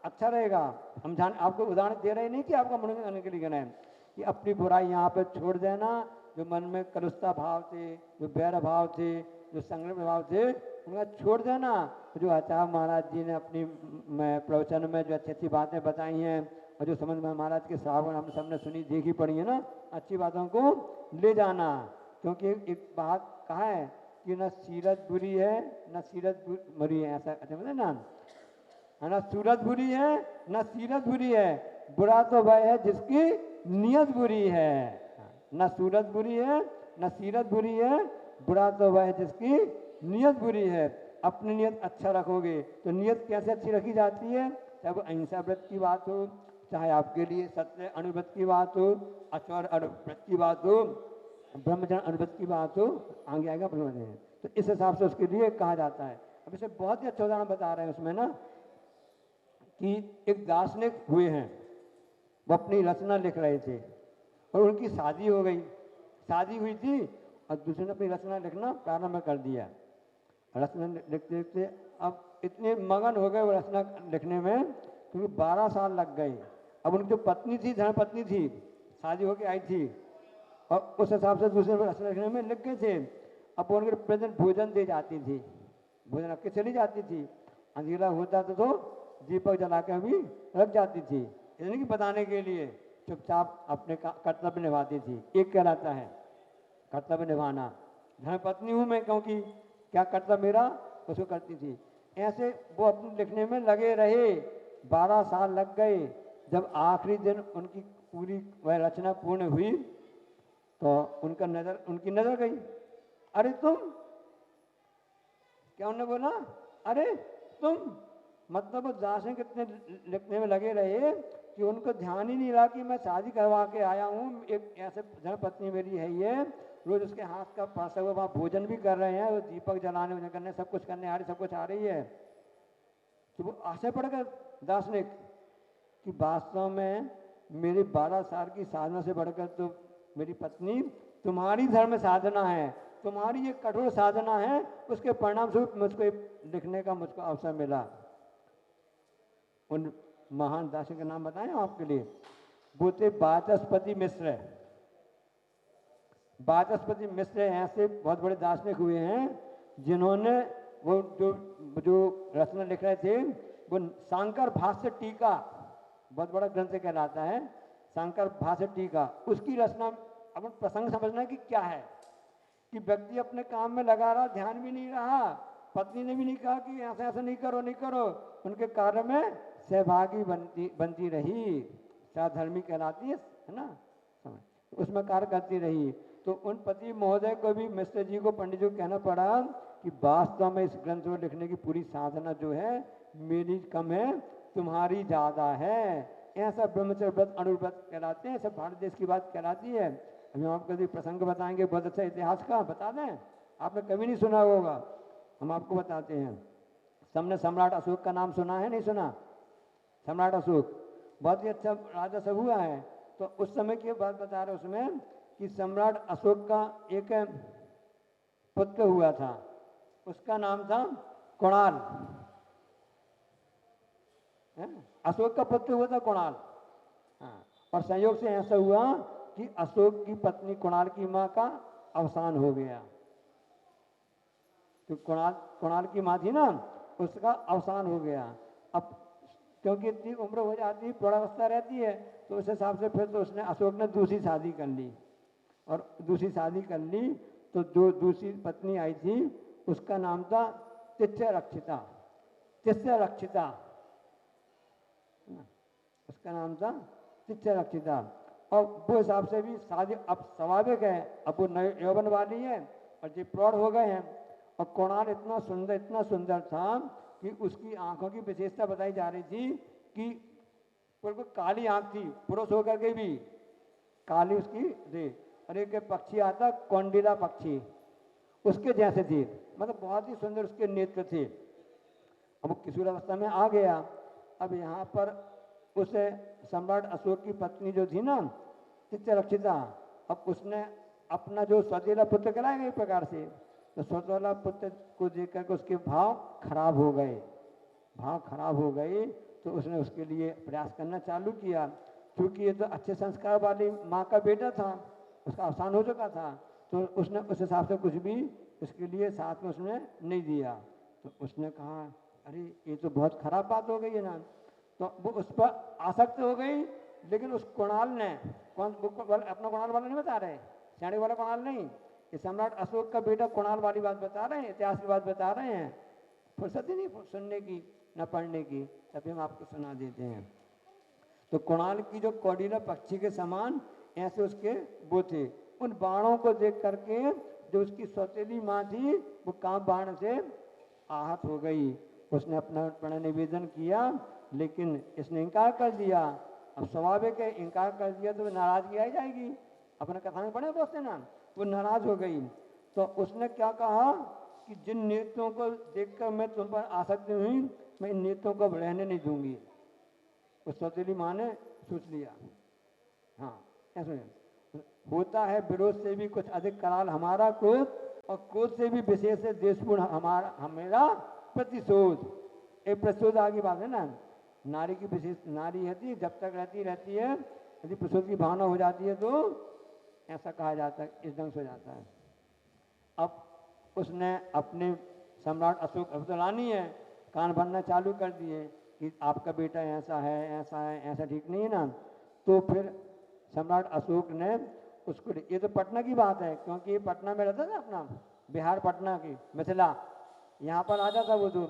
अच्छा रहेगा। हम आपको उदाहरण दे रहे नहीं कि आपका मनोरंजन करने के लिए कहना है कि अपनी बुराई यहाँ पे छोड़ देना। जो मन में कलुषता भाव थे, जो बैर भाव थे, जो संग्रह भाव थे, उनका छोड़ देना। जो आचार्य महाराज जी ने अपनी प्रवचन में जो अच्छी अच्छी बातें बताई हैं, और जो समझ में महाराज के श्रावण हम सबने सुनी देखी पड़ी है ना, अच्छी बातों को ले जाना। क्योंकि एक बात कहा है कि न सीरत बुरी है न सीरत बुरी है, ऐसा अच्छा मतलब ना, न सूरत बुरी है न सीरत बुरी है, बुरा तो वह है जिसकी नियत बुरी है। न सूरत बुरी है न सीरत बुरी है, बुरा तो वह है जिसकी नियत बुरी है। अपनी नियत अच्छा रखोगे तो नियत कैसे अच्छी रखी जाती है? चाहे वो अहिंसा व्रत की बात हो, चाहे आपके लिए सत्य अनुव्रत की बात हो, आचार अनुव्रत की बात हो, ब्रह्मचर्य अनुव्रत की बात हो, आगे आएगा ब्रह्मचर्य। तो इस हिसाब से उसके लिए कहा जाता है। अब इसे बहुत ही अच्छा उदाहरण बता रहे हैं उसमें ना, कि एक दार्शनिक हुए हैं, वो अपनी रचना लिख रहे थे और उनकी शादी हो गई, शादी हुई थी और दूसरे ने अपनी रचना लिखना प्रारंभ कर दिया। रचना लिखते लिखते अब इतने मगन हो गए वो रचना लिखने में, क्योंकि 12 साल लग गए। अब उनकी जो पत्नी थी, धर्मपत्नी थी, शादी होके आई थी और उस हिसाब से दूसरे रचना लिखने में लग गए थे। अब वो उनके प्रेजेंट भोजन दे जाती थी, भोजन रख के चली जाती थी, अंधेरा होता तो दीपक जला के भी रख जाती थी, इसलिए कि बताने के लिए चुपचाप अपने कर्तव्य निभाती थी। एक कहलाता है कर्तव्य निभाना, धर्मपत्नी हूँ मैं क्योंकि क्या कर्तव्य मेरा उसको करती थी। ऐसे वो अपने लिखने में लगे रहे, 12 साल लग गए। जब आखिरी दिन उनकी पूरी वह रचना पूर्ण हुई तो उनकी नजर गई, अरे तुम, क्या उन्होंने बोला, अरे तुम, मतलब वो दार्शनिक इतने लिखने में लगे रहे कि उनको ध्यान ही नहीं रहा कि मैं शादी करवा के आया हूँ, एक ऐसे धर्मपत्नी मेरी है ये, रोज उसके हाथ का पासा हुआ वहाँ भोजन भी कर रहे हैं, वो दीपक जलाने वजन करने सब कुछ करने आ रही, सब कुछ आ रही है। तो वो आशा पड़ गए दार्शनिक कि वास्तव में मेरी 12 साल की साधना से बढ़कर तो मेरी पत्नी तुम्हारी धर्म साधना है, तुम्हारी ये कठोर साधना है, उसके परिणाम स्वरूप मुझको लिखने का मुझको अवसर मिला। उन महान दार्शनिक का नाम बताएं आपके लिए, वो थे वाचस्पति मिश्र। वाचस्पति मिश्र ऐसे बहुत बड़े दार्शनिक हुए हैं जिन्होंने वो जो रचना लिख रहे थे, वो शांकर भाष्य टीका, बहुत बड़ा ग्रंथ कहलाता है शांकर भाष्य टीका, उसकी रचना। अब प्रसंग समझना कि क्या है कि व्यक्ति अपने काम में लगा रहा, ध्यान भी नहीं रहा, पत्नी ने भी नहीं कहा कि ऐसा ऐसा नहीं करो नहीं करो, उनके कार्य में सहभागी बनती रही, साधर्मी कहलाती है ना, उसमें कार्य करती रही। तो उन पति महोदय को भी मिश्र जी को, पंडित जी को कहना पड़ा कि वास्तव में इस ग्रंथ को लिखने की पूरी साधना जो है मेरी कम है, तुम्हारी ज़्यादा है। ऐसा ब्रह्मचर्य व्रत अनुव्रत कहलाते हैं, सब भारत देश की बात कहलाती है। अभी हम आपको कभी प्रसंग बताएंगे बहुत अच्छा इतिहास का, बता दें, आपने कभी नहीं सुना होगा, हम आपको बताते हैं। सबने सम्राट अशोक का नाम सुना है, नहीं सुना? सम्राट अशोक बहुत ही अच्छा राजा सब हुआ है। तो उस समय की बात बता रहे उसमें कि सम्राट अशोक का एक पुत्र हुआ था, उसका नाम था कुणाल। अशोक का पुत्र हुआ था कुणाल। हाँ, और संयोग से ऐसा हुआ कि अशोक की पत्नी कुणाल की माँ का अवसान हो गया। तो कुणाल की माँ थी ना, उसका अवसान हो गया। अब क्योंकि इतनी उम्र हो जाती है, प्रौढ़ावस्था रहती है, तो उस हिसाब से फिर तो उसने अशोक ने दूसरी शादी कर ली, और दूसरी शादी कर ली तो जो दूसरी पत्नी आई थी उसका नाम था तिथ्य रक्षिता। तिथ्य रक्षिता उसका नाम था, तिथ्य रक्षिता। और वो हिसाब से भी शादी अब स्वाभाविक है, अब वो नए यौवन वाली है और जी प्रौढ़ हो गए हैं। और कुणाल इतना सुंदर था कि उसकी आंखों की विशेषता बताई जा रही थी कि बिल्कुल काली आंख थी, पुरुष होकर के भी काली उसकी थी। और एक पक्षी आता कौंडिला पक्षी, उसके जैसे थी, मतलब बहुत ही सुंदर उसके नेत्र थे। अब वो किशोर अवस्था में आ गया। अब यहाँ पर उसे सम्राट अशोक की पत्नी जो थी ना तिथ्य रक्षिता, अब उसने अपना जो सौतेला पुत्र कराएगा एक प्रकार से, तो सौतेला पुत्र को देख करके उसके भाव खराब हो गए। तो उसने उसके लिए प्रयास करना चालू किया, क्योंकि ये तो अच्छे संस्कार वाली माँ का बेटा था, उसका अवसान हो चुका था, तो उसने उस हिसाब से कुछ भी उसके लिए साथ में उसने नहीं दिया। तो उसने कहा अरे ये तो बहुत खराब बात हो गई है ना। तो वो उस पर आसक्त हो गई। लेकिन उस कुणाल ने, अपना कुणाल वाला नहीं बता रहे, सियाणी वाला कुणाल नहीं, ये सम्राट अशोक का बेटा कुणाल वाली बात बता रहे हैं, इतिहास की बात बता रहे हैं। फुर्सत ही नहीं सुनने की न पढ़ने की, तभी हम आपको सुना देते हैं। तो कुणाल की जो कौंडिला पक्षी के समान ऐसे उसके वो थे। उन बाणों को देख करके जो उसकी सौतेली माँ थी वो काम बाण से आहत हो गई। उसने अपना प्रण निवेदन किया, लेकिन इसने इनकार कर दिया। अब स्वाभाविक है, इनकार कर दिया तो नाराजगी आ जाएगी। अपने कथा में पढ़े दोस्त ना, वो नाराज हो गई। तो उसने क्या कहा कि जिन नेत्रों को देखकर मैं तुम पर आसक्त हुई, मैं इन नेत्रों को रहने नहीं दूंगी। उस सौतेली माँ ने सोच लिया। हाँ, ऐसे होता है विरोध से भी कुछ अधिक कराल हमारा क्रोध, और क्रोध से भी विशेष है देशपूर्ण हमेरा प्रतिशोध। एक प्रतिशोध आगे बात है ना, नारी की विशेष, नारी है जब तक रहती है, यदि प्रतिशोध की भावना हो जाती है तो ऐसा कहा जाता है, इस ढंग से हो जाता है। अब उसने अपने सम्राट अशोक, अब तो रानी है, कान भरना चालू कर दिए कि आपका बेटा ऐसा है, ऐसा है, ऐसा ठीक नहीं है ना। तो फिर सम्राट अशोक ने उसको, ये तो पटना की बात है, क्योंकि ये पटना में रहता था अपना, बिहार पटना की मिथिला, यहाँ पर आ जाता वो तो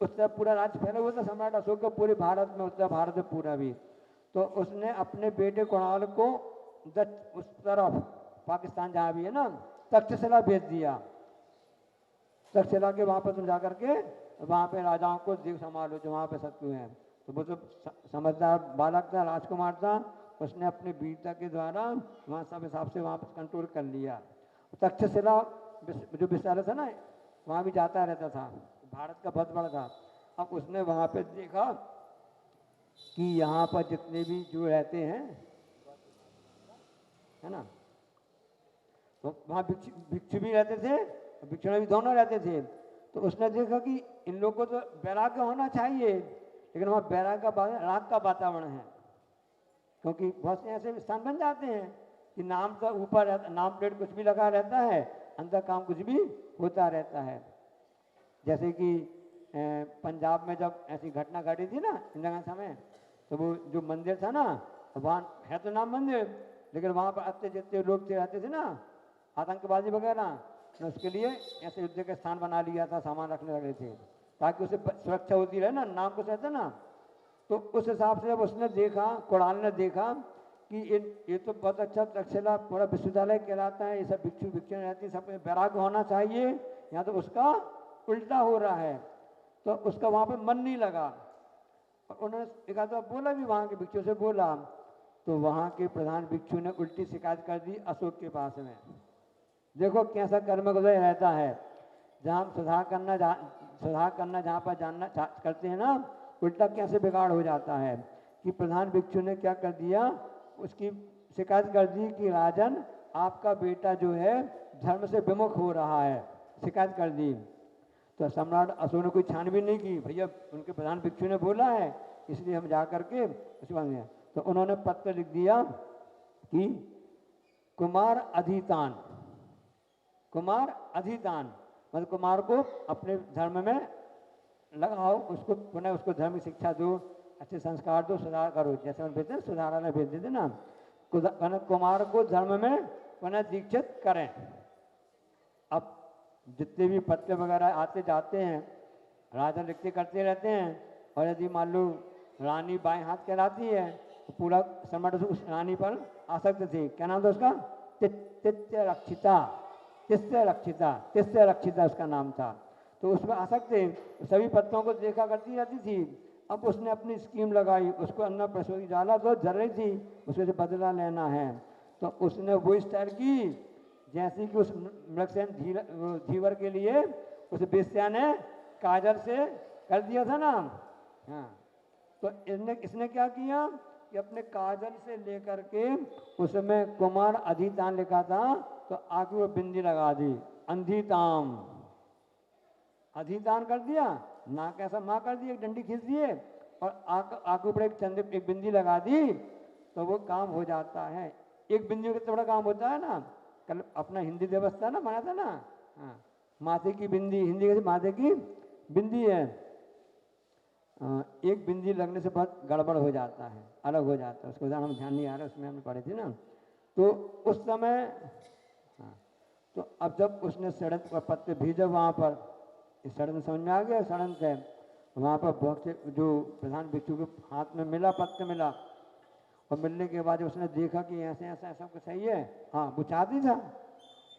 उस तरह पूरा राज्य फैला हुआ था सम्राट अशोक का पूरे भारत में, उत्तर भारत में पूरा भी। तो उसने अपने बेटे कुणाल को उस तरफ पाकिस्तान जहाँ भी है ना, तक्षशिला भेज दिया। तक्षशिला के वहाँ पर तुम जा करके वहाँ पे राजाओं को देख संभालो जो वहाँ पे शत्रु हैं। तो वो तो समझदार बालक था, राजकुमार था, उसने अपने वीरता के द्वारा वहाँ सब हिसाब से वहाँ पर कंट्रोल कर लिया। तक्षशिला जो विस्तार था ना, वहाँ भी जाता रहता था, भारत का बहुत बड़ा था। अब उसने वहाँ पे देखा कि यहाँ पर जितने भी जो रहते हैं, है ना, तो वहाँ भिक्षु भी रहते थे, भिक्षुण भी दोनों रहते थे। तो उसने देखा कि इन लोगों को तो वैराग्य होना चाहिए, लेकिन वहाँ वैराग्य का राग का वातावरण है, क्योंकि बहुत से ऐसे स्थान बन जाते हैं कि नाम तो ऊपर नाम प्लेट कुछ भी लगा रहता है, अंदर काम कुछ भी होता रहता है। जैसे कि पंजाब में जब ऐसी घटना घटी थी ना इंदिरा गांधी समय, तो वो जो मंदिर था ना, वहाँ है तो नाम मंदिर, लेकिन वहाँ पर अत्य जितने लोग रहते थे ना, आतंकवादी वगैरह, तो उसके लिए ऐसे युद्ध का स्थान बना लिया था, सामान रखने लगे थे ताकि उसे सुरक्षा होती रहे ना, नाम कुछ रहता ना। तो उस हिसाब से जब उसने देखा, कुणाल ने देखा कि ये तो बहुत अच्छा तक्षशिला पूरा विश्वविद्यालय कहलाता है, ये सब भिक्षु रहती है, सब वैराग्य होना चाहिए, यहाँ तो उसका उल्टा हो रहा है। तो उसका वहाँ पे मन नहीं लगा, और उन्होंने एक आधा बोला भी, वहाँ के भिक्षु से बोला, तो वहाँ के प्रधान भिक्षु ने उल्टी शिकायत कर दी अशोक के पास में। देखो कैसा कर्मोदय रहता है, जहाँ हम सुधार करना जहाँ पर जानना करते हैं ना, उल्टा कैसे बिगाड़ हो जाता है। कि प्रधान भिक्षु ने क्या कर दिया, उसकी शिकायत कर दी कि राजन आपका बेटा जो है धर्म से विमुख हो रहा है, शिकायत कर दी। तो सम्राट अशोक ने कोई छानबीन नहीं की, भैया उनके प्रधान भिक्षु ने बोला है इसलिए हम जा करके उसके बाद, तो उन्होंने पत्र लिख दिया कि कुमार अधितान मतलब कुमार को अपने धर्म में लगाओ, उसको पुनः उसको धर्म की शिक्षा दो, अच्छे संस्कार दो, सुधार करो, जैसे हम भेजते हैं सुधारालय भेज देते ना, कुमार को धर्म में पुनः दीक्षित करें। अब जितने भी पत्र वगैरह आते जाते हैं, राजा लिखते करते रहते हैं, और यदि मान लो रानी बाएं हाथ कहलाती है, तो पूरा सम्राट उस रानी पर आसक्त थे। क्या नाम था उसका? तित्य रक्षिता उसका नाम था। तो उसमें आसक्त थे, सभी पत्रों को देखा करती रहती थी। अब उसने अपनी स्कीम लगाई, उसको अन्न प्रसूति डाला तो जल रही थी, उससे बदला लेना है। तो उसने वो स्टाइल की जैसे कि उस मृगसेन धीवर के लिए उस बेस्या ने काजल से कर दिया था ना। हाँ, तो इसने क्या किया कि अपने काजल से लेकर के उसमें कुमार अधितान लिखा था, तो आगे वो बिंदी लगा दी, अंधिताम, अधितान कर दिया, ना कैसा माँ कर दी, एक डंडी खींच दिए और आगे ऊपर एक बिंदी लगा दी, तो वो काम हो जाता है। एक बिंदी कितना बड़ा काम होता है ना। कल अपना हिंदी दिवस था ना, मना था ना। हाँ, माथे की बिंदी, हिंदी के माथे की बिंदी है। एक बिंदी लगने से बहुत गड़बड़ हो जाता है, अलग हो जाता है, उसको हम ध्यान नहीं आ रहा, उसमें हमने पढ़े थे ना। तो उस समय हाँ, तो अब जब उसने षड्यंत्र का पत्र भेजा वहाँ पर, इस षड्यंत्र समझ में आ गया, षड्यंत्र है वहाँ पर बहुत से जो प्रधान भिक्षु के हाथ में मिला, पत्र मिला, और मिलने के बाद उसने देखा कि ऐसे ऐसा ऐसा कुछ सही है, हाँ वो चाहती था।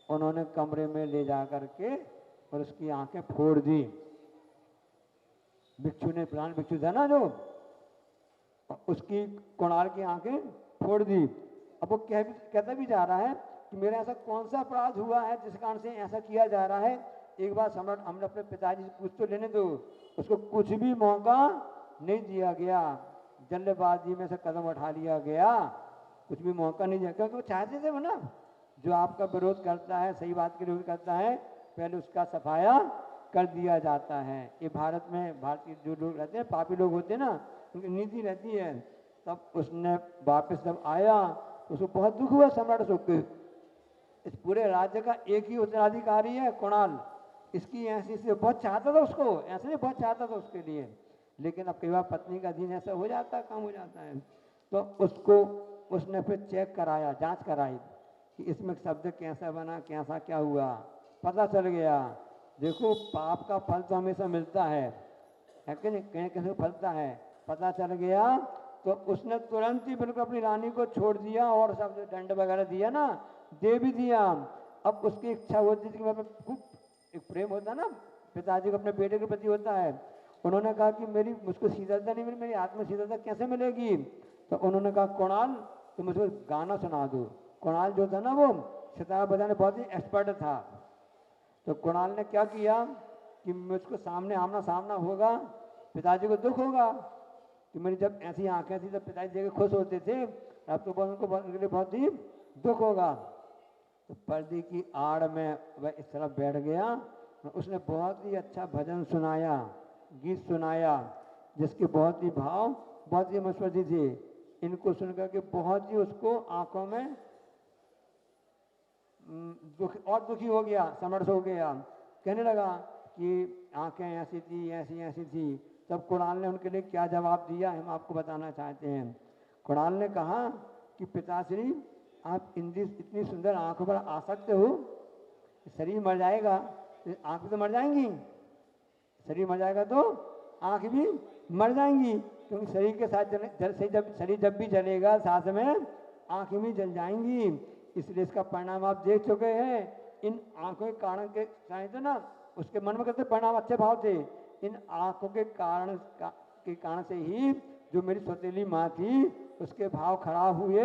उन्होंने कमरे में ले जा कर के और उसकी आंखें फोड़ दी। भिक्षु ने, प्रधान भिक्षु था ना जो, उसकी कुणाल की आंखें फोड़ दी। अब वो कहता भी जा रहा है कि मेरा ऐसा कौन सा अपराध हुआ है जिस कारण से ऐसा किया जा रहा है। एक बार सम्राट हमने अपने पिताजी से पूछ तो लेने दो। उसको कुछ भी मौका नहीं दिया गया, जल्दबाजी में से कदम उठा लिया गया, कुछ भी मौका नहीं दिया, क्योंकि वो चाहते थे वो ना, जो आपका विरोध करता है, सही बात के विरोध करता है, पहले उसका सफाया कर दिया जाता है। ये भारत में, भारतीय जो लोग रहते हैं, पापी लोग होते हैं ना, उनकी नीति रहती है। तब उसने वापस जब आया, उसको बहुत दुख हुआ सम्राट अशोक को। इस पूरे राज्य का एक ही उत्तराधिकारी है कुणाल, इसकी ऐसी से बहुत चाहता था उसको, ऐसे नहीं बहुत चाहता था उसके लिए। लेकिन अब कई बार पत्नी का दिन ऐसा हो जाता है, काम हो जाता है, तो उसको उसने फिर चेक कराया, जांच कराई कि इसमें शब्द कैसा बना, कैसा क्या हुआ। पता चल गया, देखो पाप का फल तो हमेशा मिलता है कि नहीं, कहीं कहीं फलता है। पता चल गया तो उसने तुरंत ही बिल्कुल अपनी रानी को छोड़ दिया और सब जो दंड वगैरह दिया ना, दे भी दिया। अब उसकी इच्छा होती थी कि मैं खूब, एक प्रेम होता ना पिताजी को अपने बेटे के प्रति होता है। उन्होंने कहा कि मेरी मुझको शीतलता नहीं मिली, मेरी आत्मा शीतलता कैसे मिलेगी। तो उन्होंने कहा कुणाल तो मुझको गाना सुना दो। कुणाल जो था ना वो सितार बजाने बहुत ही एक्सपर्ट था। तो कुणाल ने क्या किया कि मुझको सामने आमना सामना होगा, पिताजी को दुख होगा कि मेरी जब ऐसी आंखें थी तब पिताजी देख के खुश होते थे, अब तो उनको उनके लिए बहुत ही दुख होगा। तो पर्दे की आड़ में वह इस तरह बैठ गया। उसने बहुत ही अच्छा भजन सुनाया, गीत सुनाया, जिसके बहुत ही भाव, बहुत ही मस्वदी थे। इनको सुनकर के बहुत ही उसको आंखों में दुख और दुखी हो गया, समर्थ हो गया। कहने लगा कि आंखें ऐसी थी, ऐसी ऐसी थी। तब कुणाल ने उनके लिए क्या जवाब दिया हम आपको बताना चाहते हैं। कुणाल ने कहा कि पिताश्री, आप इतनी सुंदर आंखों पर आसक्त हो, शरीर मर जाएगा, आंख तो मर जाएंगी, शरीर मर जाएगा तो आंख भी मर जाएंगी, क्योंकि शरीर के साथ शरीर जब भी जलेगा साथ में आंखें भी जल जाएंगी। इसलिए इसका परिणाम आप देख चुके हैं। इन आंखों के कारण के तो ना, उसके मन में कहते परिणाम अच्छे भाव थे। इन आंखों के कारण से ही जो मेरी सौतेली माँ थी उसके भाव खराब हुए,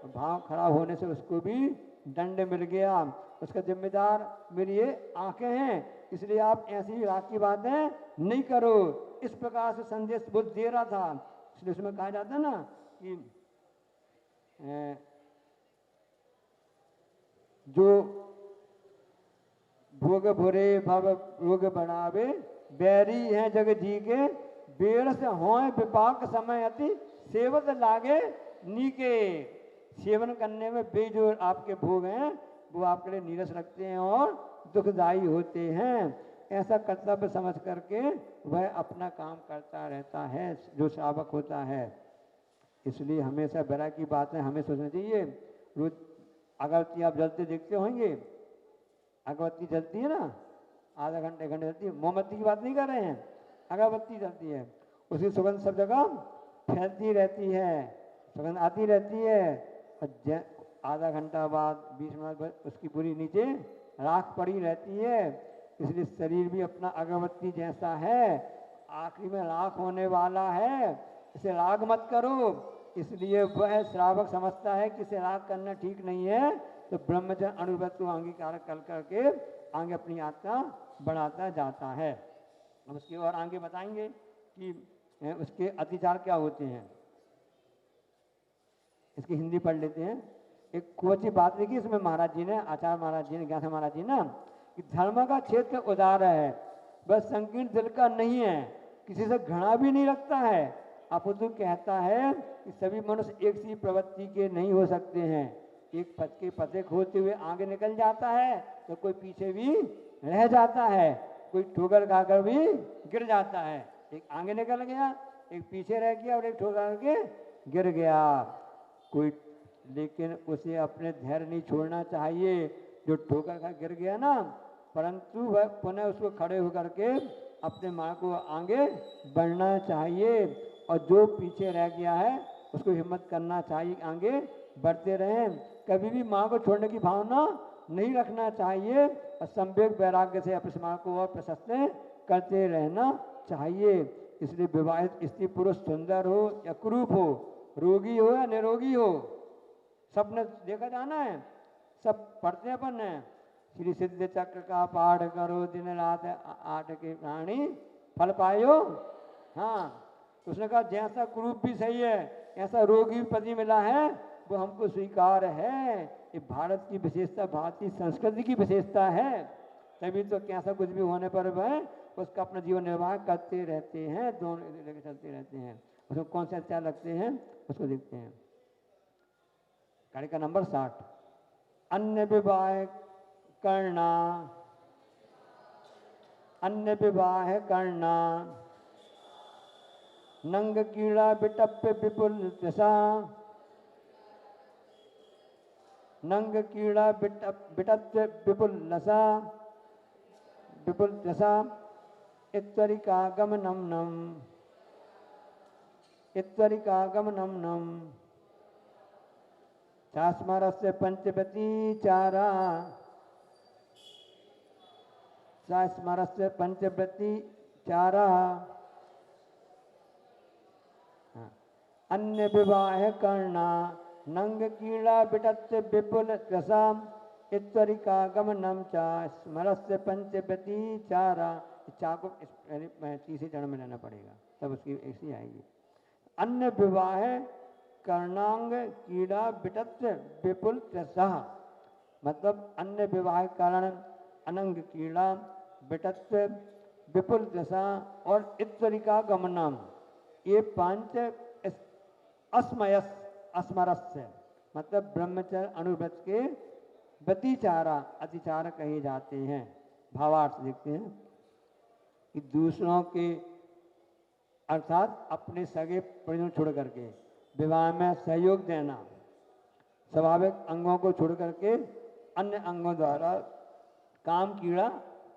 भाव खराब होने से उसको भी दंड मिल गया। उसका जिम्मेदार मेरी ये आंखें हैं, इसलिए आप ऐसी रात की बातें नहीं करो। इस प्रकार से संदेश बुद्ध दे रहा था। इसलिए उसमें कहा जाता है ना कि जो भोग भुरे भव रोग बढ़ावे, बैरी हैं जग जी के, बेड़ से होए विपाक समय अति, सेवत लागे नीके। सेवन करने में बे जो आपके भोग हैं वो आपके लिए नीरस रखते हैं और दुखदायी होते हैं। ऐसा कर्तव्य समझ करके वह अपना काम करता रहता है जो श्रावक होता है। इसलिए हमेशा वैराग्य की बातें हमें सोचना चाहिए। रोज अगरबत्ती आप जलते देखते होंगे, अगरबत्ती जलती है ना, आधा घंटे घंटे जलती है। मोमबत्ती की बात नहीं कर रहे हैं, अगरबत्ती जलती है, उसकी सुगंध सब जगह फैलती रहती है, सुगंध आती रहती है। और आधा घंटा बाद 20 मिनट बाद उसकी पूरी नीचे राख पड़ी रहती है। इसलिए शरीर भी अपना अगरबत्ती जैसा है, आखिरी में राख होने वाला है, इसे राग मत करो। इसलिए वह श्रावक समझता है कि इसे राग करना ठीक नहीं है, तो ब्रह्मचर्य अनुव्रत को अंगीकार कर करके आगे अपनी यात्रा बढ़ाता जाता है। हम उसकी और आगे बताएंगे कि उसके अतिचार क्या होते हैं। इसकी हिंदी पढ़ लेते हैं। एक कोची बात लिखी इसमें महाराज जी ने, आचार्य महाराज जी ने, ज्ञान महाराज जी ना, कि धर्म का क्षेत्र उदार है, बस संकीर्ण दिल का नहीं है, किसी से घृणा भी नहीं रखता है। अपितु कहता है कि सभी मनुष्य एक सी प्रवृत्ति के नहीं हो सकते हैं। एक पथ के पथिक होते हुए आगे निकल जाता है तो कोई पीछे भी रह जाता है, कोई ठोकर खाकर भी गिर जाता है। एक आगे निकल गया, एक पीछे रह गया और एक ठोकर के गिर गया कोई। लेकिन उसे अपने धैर्य नहीं छोड़ना चाहिए। जो ठोकर खा गिर गया ना, परंतु वह पुनः उसको खड़े होकर के अपने माँ को आगे बढ़ना चाहिए। और जो पीछे रह गया है उसको हिम्मत करना चाहिए, आगे बढ़ते रहें। कभी भी माँ को छोड़ने की भावना नहीं रखना चाहिए और संवेग वैराग्य से अपने समाज को और प्रशस्त करते रहना चाहिए। इसलिए विवाहित स्त्री पुरुष सुंदर हो या कुरूप हो, रोगी हो या निरोगी हो, सबने देखा जाना है, सब पढ़ते अपन है। श्री सिद्ध चक्र का पाठ करो दिन रात आठ के प्राणी फल पायो। हाँ, तो उसने कहा जैसा कुरूप भी सही है, ऐसा रोगी भी पति मिला है वो हमको स्वीकार है। ये भारत की विशेषता, भारतीय संस्कृति की विशेषता है। तभी तो कैसा कुछ भी होने पर वह उसका अपना जीवन निर्वाह करते रहते हैं, दोनों लेकर चलते रहते हैं। उसको कौन से अच्छा लगते हैं उसको देखते हैं। गाड़ी का नंबर 60। अन्य विवाह करना, अन्य विवाह करना, नंग कीड़ा बिटप्य विपुल दशा, नंग कीड़ा बिटप्य विपुल लसा, विपुल दशा, इत्वरिकागमनम नम, इत्वरिकागमनम नम, शास्मरस्य पंचवती चारा, शास्मरस्य पंचवती चारा, अन्य विवाह करना, नंग कीड़ा बिटत्य विपुल दशा, इत्वरिकागमनम चा स्मरस्य पंचवती चारा। चा को तीसरे चरण में लेना पड़ेगा, तब उसकी ऐसी आएगी। अन्य विवाह कर्णांग कीड़ा बिटत्य विपुल दशा, मतलब अन्य विवाह कारण अनंग कीड़ा बिटत्व विपुल दशा और इत्वरिका गमनम, ये पांच अस्मयस अस्मरस्य मतलब ब्रह्मचर्य अनुव्रत के व्यतिचारा अतिचार कहे जाते हैं। भावार्थ देखते हैं कि दूसरों के अर्थात अपने सगे परिजनों छोड़ करके विवाह में सहयोग देना, स्वाभाविक अंगों को छोड़ करके अन्य अंगों द्वारा काम कीड़ा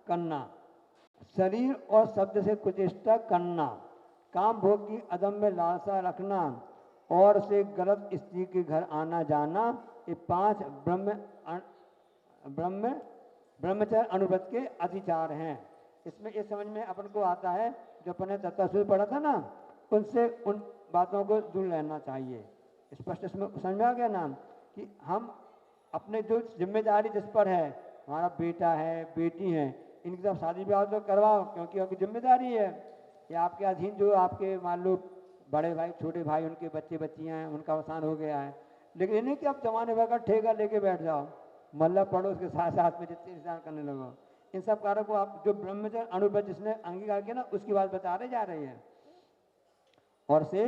करना, शरीर और शब्द से कुचेष्टा करना, काम भोग की अदम्य लालसा रखना और से गलत स्त्री के घर आना जाना, ये पांच ब्रह्मचर्य अनुव्रत के अतिचार हैं। इसमें ये समझ में अपन को आता है, जो अपन ने तत्वसूत्र पढ़ा था ना, उनसे उन बातों को दूर रहना चाहिए। स्पष्ट इसमें समझ में आ गया ना कि हम अपने जो जिम्मेदारी जिस पर है, हमारा बेटा है बेटी है, इनकी सब शादी ब्याह तो करवाओ क्योंकि उनकी जिम्मेदारी है। या आपके अधीन जो आपके मान लो बड़े भाई छोटे भाई उनके बच्चे बच्चियाँ हैं, उनका अवसान हो गया है, लेकिन इन्हें कि आप जमाने भर का ठेका लेके बैठ जाओ, मल्ला पढ़ो उसके साथ साथ में जितने इंतजार करने लगो। इन सब कार्यों को आप जो ब्रह्मचर्य अनुव्रत जिसने अंगीकार किया ना, उसकी बात बता रहे जा रही है। और से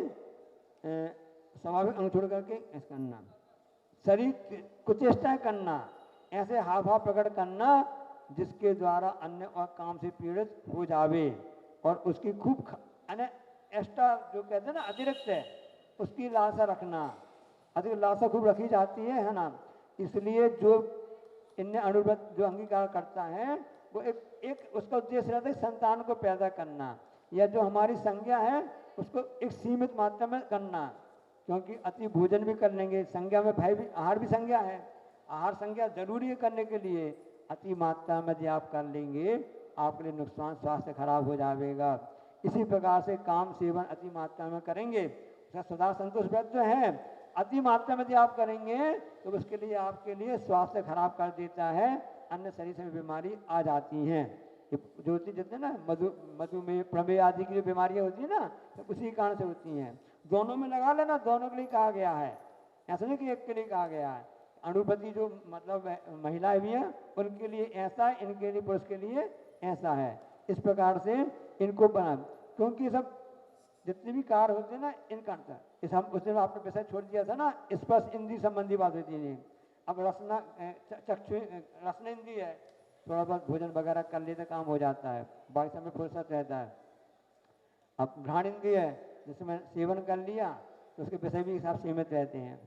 स्वाभाविक अंग छोड़ करके ऐसा करना, शरीर कुचेष्टाएं करना, ऐसे हाव भाव प्रकट करना जिसके द्वारा अन्य और काम से पीड़ित हो जावे और उसकी खूब एक्स्ट्रा जो कहते हैं ना अतिरिक्त है, उसकी लालसा रखना। अधिक लालसा खूब रखी जाती है ना। इसलिए जो इन्हें अनुव्रत जो अंगीकार करता है वो एक उसका उद्देश्य रहता है संतान को पैदा करना, या जो हमारी संज्ञा है उसको एक सीमित मात्रा में करना, क्योंकि अति भोजन भी कर लेंगे, संज्ञा में भाई भी आहार भी संज्ञा है, आहार संज्ञा जरूरी है करने के लिए। अति मात्रा में यदि आप कर लेंगे आपके लिए नुकसान, स्वास्थ्य खराब हो जाएगा। इसी प्रकार से काम सेवन अति मात्रा में करेंगे, सदा संतोष व्रत जो है अति मात्रा में यदि आप करेंगे तो उसके लिए आपके लिए स्वास्थ्य खराब कर देता है, अन्य शरीर से बीमारी आ जाती हैं। जो होती जितने ना मधुमेह प्रमेह आदि की जो बीमारियाँ होती है ना, तो उसी कारण से होती हैं। दोनों में लगा लेना, दोनों के लिए कहा गया है, ऐसा नहीं कि एक के लिए कहा गया है। अनुपति जो मतलब महिलाएं भी हैं उनके लिए ऐसा, इनके लिए पुरुष के लिए ऐसा है। इस प्रकार से इनको बना, क्योंकि सब जितने भी कार्य होते हैं ना इनका अंतर इस हम उस दिन आपने विषय छोड़ दिया था ना, स्पर्श इंद्रिय संबंधी बात होती है। अब रसना चक्षु रसना इंद्रिय है, थोड़ा बहुत भोजन वगैरह कर लेते काम हो जाता है, बाकी समय फुर्सत रहता है। अब घ्राण इंद्रिय है, जिसमें सेवन कर लिया तो उसके विषय भी हिसाब सीमित रहते हैं।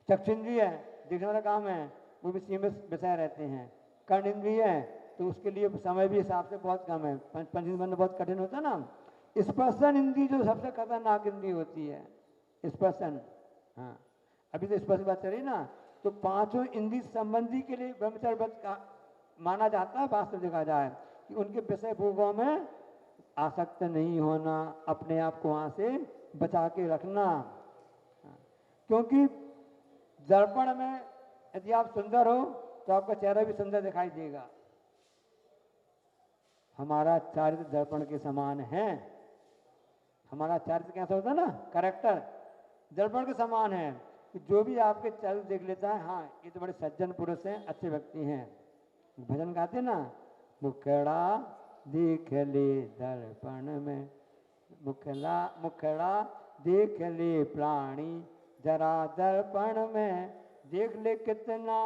चक्षु इंद्रिय है, देखने वाला काम है, वो भी सीमित विषय रहते हैं। कर्ण इंद्रिय है तो उसके लिए समय भी हिसाब से बहुत कम है, पंचीकरण बहुत कठिन होता है ना। स्पर्शन इंद्रिय जो सबसे खतरनाक इंद्रिय होती है, स्पर्शन। हाँ, अभी तो स्पर्श बात चली ना, तो पांचों इंद्रिय संबंधी के लिए ब्रह्मचर्य व्रत का माना जाता है। वास्तव देखा जाए कि उनके विषय भोगों में आसक्त नहीं होना, अपने आप को वहां से बचा के रखना। क्योंकि दर्पण में यदि आप सुंदर हो तो आपका चेहरा भी सुंदर दिखाई देगा। हमारा चारित्र दर्पण के समान है। हमारा चारित्र कैसा होता है ना, कैरेक्टर दर्पण के समान है कि जो भी आपके चरित्र देख लेता है, हाँ ये तो बड़े सज्जन पुरुष हैं, अच्छे व्यक्ति हैं। भजन गाते ना, मुखड़ा देख ले दर्पण में, मुखड़ा देख ले प्राणी जरा दर्पण में, देख ले कितना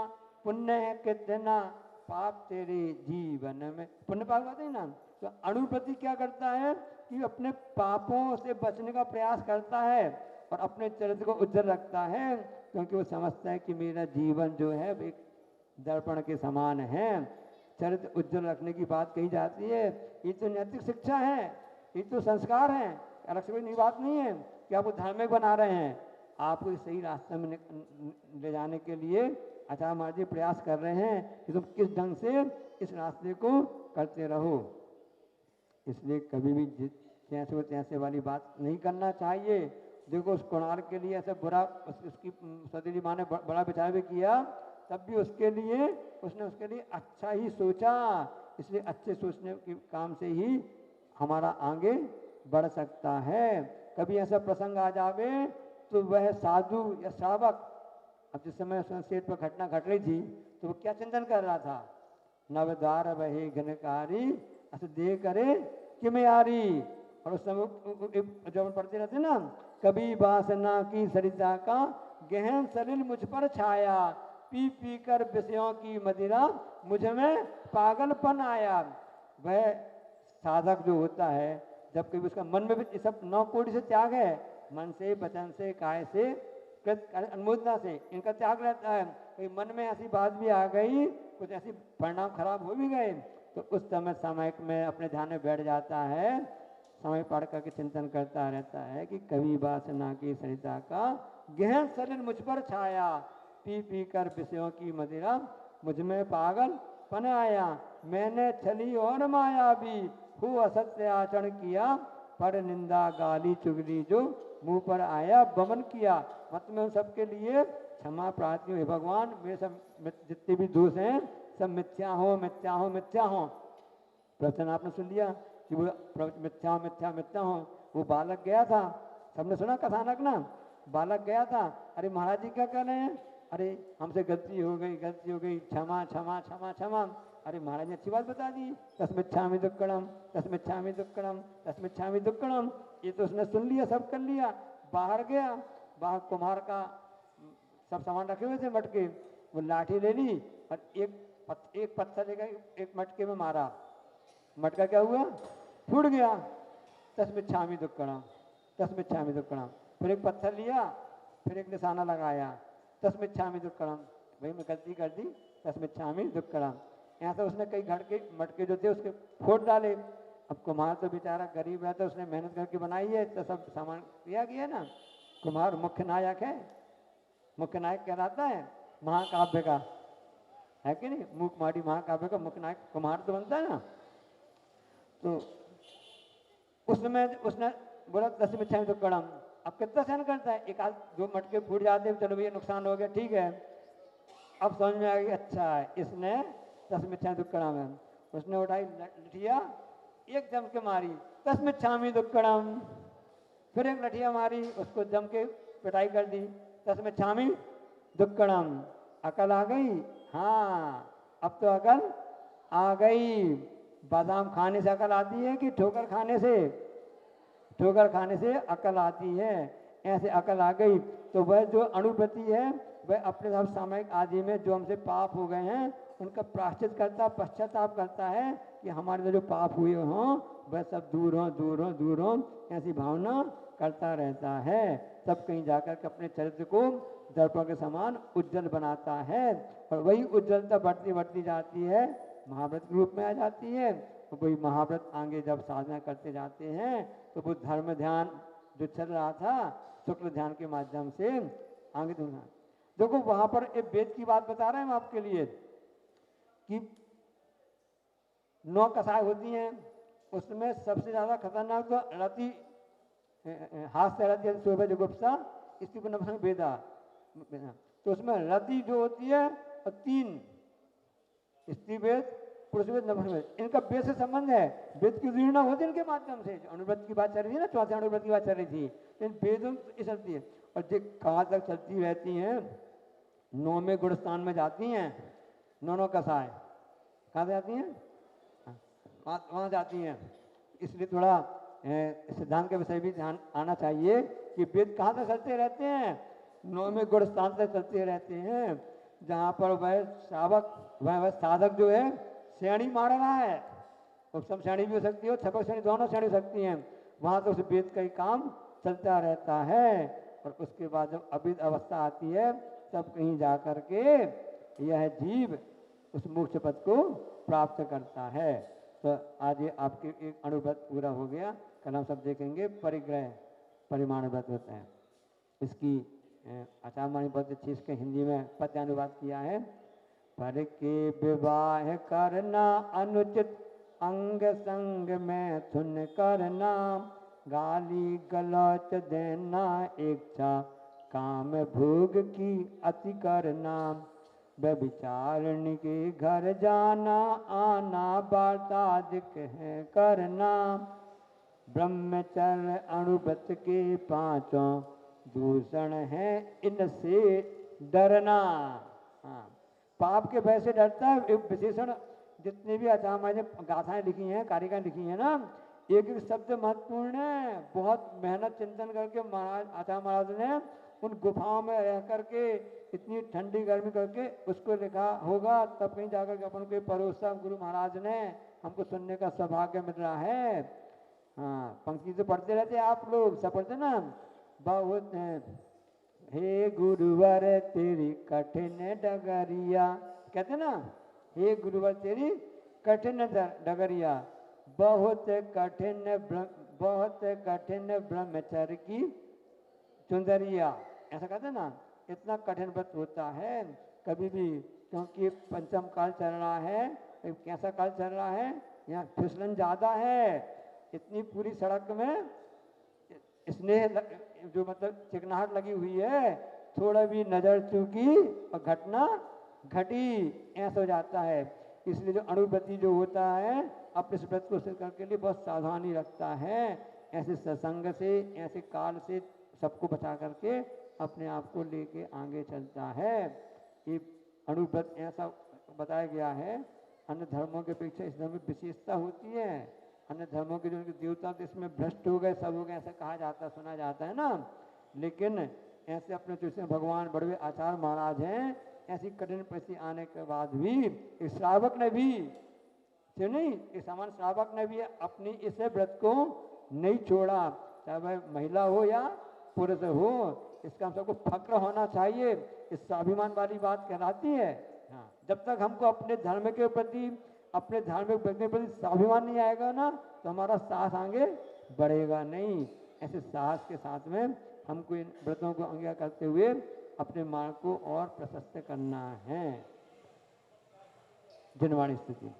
पुण्य है कितना पाप तेरे जीवन में। पुण्य पाप कहते हैं ना, तो अणुप्रति क्या करता है कि अपने पापों से बचने का प्रयास करता है और अपने चरित्र को उज्जवल रखता है, क्योंकि वो समझता है कि मेरा जीवन जो है एक दर्पण के समान है। चरित्र उज्जवल रखने की बात कही जाती है। ये तो नैतिक शिक्षा है, ये तो संस्कार है, अलग से कोई नई बात नहीं है कि आपको धार्मिक बना रहे हैं। आपको सही रास्ते में ले जाने के लिए आचार्य महाराज जी प्रयास कर रहे हैं कि तुम किस ढंग से इस रास्ते को करते रहो। इसलिए कभी भी जैसे वो तैसे वाली बात नहीं करना चाहिए। देखो उस कोणार्क के लिए ऐसा बुरा उसकी सती माँ ने बड़ा विचार भी किया, तब भी उसके लिए उसने उसके लिए अच्छा ही सोचा। इसलिए अच्छे सोचने के काम से ही हमारा आगे बढ़ सकता है। कभी ऐसा प्रसंग आ जावे तो वह साधु या श्रावक, अब जिस समय सेठ पर घटना घट रही थी तो वो क्या चिंतन कर रहा था, नवद्वार वही घनकारी अस दे करे कि मैं यारी। और उस समय जब पढ़ते रहते ना, कभी वासना की सरिता का गहन सलिल मुझ पर छाया, पी पी कर विषयों की मदिरा मुझ में पागलपन आया। वह साधक जो होता है, जब कभी उसका मन में भी सब 9 कोटि से त्याग है, मन से वचन से काय से अनुमोदना से इनका त्याग रहता है। कहीं मन में ऐसी बात भी आ गई, कुछ ऐसी परिणाम खराब हो भी गए, तो उस समय सामयिक में अपने ध्यान में बैठ जाता है, समय पढ़ करके चिंतन करता रहता है कि कभी वासना की सरिता का गहन सलिल मुझ पर छाया, पी पी कर विषयों की मदिरा मुझ में पागल पन आया। मैंने छली और माया भी हु असत्य आचरण किया, पर निंदा गाली चुगली जो मुंह पर आया बमन किया। मतलब मैं उन सबके लिए क्षमा प्रार्थी हूँ। भगवान मेरे सब जितने भी दोष हैं सब मिथ्या हो मिथ्या हो मिथ्या हो। प्रवचन आपने सुन लिया कि वो मिथ्या मिथ्या मिथ्या हो। वो बालक गया था, सबने सुना कथानक ना, बालक गया था, अरे महाराज जी क्या कह रहे हैं, अरे हमसे गलती हो गई क्षमा क्षमा क्षमा क्षमा। अरे महाराज ने अच्छी बात बता दी, तस्मिच्छामि दुक्कड़म तस्मिच्छामि दुक्कड़म तस्मिच्छामि दुक्कड़म। ये तो उसने सुन लिया, सब कर लिया। बाहर गया, बाहर कुम्हार का सब सामान रखे हुए थे मटके, वो लाठी ले ली और एक पत्थर लेकर एक मटके में मारा। मटका क्या हुआ, फूट गया। तस्मिच्छामि दुक्कड़म तस्मिच्छामि दुक्कड़म। फिर एक पत्थर लिया, फिर एक निशाना लगाया, तस्मिच्छामि दुक्कड़म, भाई मैं गलती कर दी, तस्मिच्छामि दुक्कड़म। ऐसा उसने कई घर के मटके जो थे उसके फोड़ डाले। अब कुम्हार तो बेचारा गरीब है, तो उसने मेहनत करके बनाई है, तो सब सामान दिया गया ना। कुम्हार मुख्य नायक है, मुख्य नायक कहलाता है महाकाव्य का, है कि नहीं। मूक माटी महाकाव्य का मुख्य नायक कुम्हार तो बनता है ना। तो उसमें उसने बोला तस्मिच्छामि दुक्कड़म। अब कितना सहन करता है, एक आध 2 मटके फूट जाते हैं, चलो भैया नुकसान हो गया, ठीक है। अब समझ में आ गया, अच्छा है इसने तस्मिच्छामि दुक्कड़म है। उसने उठाई लठिया, एक जम के मारी, तस्मिच्छामि दुक्कड़म। फिर एक लठिया मारी, उसको जम के पिटाई कर दी, तस्मिच्छामि दुक्कड़म। अकल आ गई, हाँ अब तो अकल आ गई। बादाम खाने से अकल आती है कि ठोकर खाने से? ठोकर खाने से अकल आती है। ऐसे अकल आ गई तो वह जो अणुप्रति है वह अपने सब सामयिक आदि में जो हमसे पाप हो गए हैं उनका प्रायश्चित करता, पश्चाताप करता है कि हमारे जो पाप हुए हों वह सब दूर हों दूर हों दूर हों, ऐसी भावना करता रहता है। तब कहीं जाकर के अपने चरित्र को दर्पण के समान उज्जवल बनाता है, और वही उज्जवलता बढ़ती बढ़ती जाती है, महाव्रत के रूप में आ जाती है। तो वही महाव्रत आगे जब साधना करते जाते हैं तो वो धर्म ध्यान जो चल रहा था शुक्ल ध्यान के माध्यम से आगे दूंगा। देखो वहां पर एक वेद की बात बता रहे हैं हम आपके लिए कि 9 कसाय होती हैं, उसमें सबसे ज्यादा खतरनाक तो रति हास्य रति शोभा जुगुप्सा इसकी पुनः वेदा, तो उसमें रति जो होती है और 3 स्त्री वेद पुरुष वेद नपुंसक वेद, इनका वेद से संबंध है। वेद की प्रेरणा होती है इनके माध्यम से। अनुव्रत की बात चल रही है ना, चौथे अनुव्रत की बात चल रही थी, इन वेदों से चलती है। और ये कहाँ तक चलती रहती हैं, 9वें गुण स्थान में जाती हैं। 9 कसाय कहाँ जाती हैं, वहाँ जाती हैं। इसलिए थोड़ा सिद्धांत के विषय भी ध्यान आना चाहिए कि वेद कहाँ तक चलते रहते हैं, 9वें गुण स्थान तक चलते रहते हैं, जहाँ पर वह श्रावक वह साधक जो है श्रेणी मार रहा है, उपसम श्रेणी भी हो सकती है, छपक श्रेणी, दोनों श्रेणी हो सकती हैं, वहाँ तो उस वेद का ही काम चलता रहता है। और उसके बाद जब अविद अवस्था आती है तब कहीं जा कर के यह जीव उस मोक्ष पद को प्राप्त करता है। तो आज ये आपके एक अणुव्रत पूरा हो गया। कल हम सब देखेंगे परिग्रह परिमाण व्रत होता है। इसकी आचार्य ने बहुत अच्छी इसके हिंदी में पद्यानुवाद किया है। पर के विवाह करना अनुचित, अंग संग में थुन करना, गाली गलौच देना इच्छा, काम भोग की अति करना, व्यभिचारिणी के घर जाना आना, वार्तादिक है करना, ब्रह्मचर्य अणुव्रत के 5 दूषण है इनसे डरना। हाँ, पाप के भय से डरता है। एक विशेषण जितनी भी आचार्य ने गाथाएं लिखी हैं, कारिकाएं लिखी हैं ना, एक एक शब्द महत्वपूर्ण है। बहुत मेहनत चिंतन करके महाराज आचार्य महाराज ने उन गुफाओं में रह करके इतनी ठंडी गर्मी करके उसको लिखा होगा, तब कहीं जाकर के अपन को परोसा गुरु महाराज ने हमको सुनने का सौभाग्य मिल रहा है। हाँ, पंक्ति तो पढ़ते रहते आप लोग, सब पढ़ते ना, बहुत हे गुरुवर तेरी कठिन डगरिया, कहते ना, हे गुरुवर तेरी कठिन डगरिया, बहुत कठिन ब्रह्मचर्य की चुंदरिया, ऐसा कहते ना। इतना कठिन व्रत होता है कभी भी, क्योंकि पंचम काल चल रहा है। कैसा काल चल रहा है, यहाँ फिसलन ज्यादा है। इतनी पूरी सड़क में स्नेह जो मतलब चिकनाहट लगी हुई है, थोड़ा भी नजर चूकी और घटना घटी, ऐसा हो जाता है। इसलिए जो अणुव्रती जो होता है अपने इस व्रत को सिद्ध करने के लिए बहुत सावधानी रखता है। ऐसे सत्संग से, ऐसे काल से सबको बचा करके अपने आप को लेके आगे चलता है। ये अणुव्रत ऐसा बताया गया है, अन्य धर्मों के अपेक्षा इस धर्म में विशेषता होती है। अन्य धर्मों के जो देवता तो इसमें भ्रष्ट हो गए, सब हो गए, ऐसा कहा जाता, सुना जाता है ना। लेकिन ऐसे अपने जो भगवान बड़े आचार्य महाराज हैं, ऐसी कठिन परिस्थिति आने के बाद भी इस श्रावक ने भी नहीं, इस समान श्रावक ने भी अपनी इस व्रत को नहीं छोड़ा, चाहे वह महिला हो या पुरुष हो। इसका हम सबको फक्र होना चाहिए। इस स्वाभिमान वाली बात कहलाती है। हाँ, जब तक हमको अपने धर्म के प्रति, अपने धार्मिक व्रत के प्रति स्वाभिमान नहीं आएगा ना, तो हमारा साहस आगे बढ़ेगा नहीं। ऐसे साहस के साथ में हमको इन व्रतों को अंगीकार करते हुए अपने मार्ग को और प्रशस्त करना है। जनवाणी स्थिति।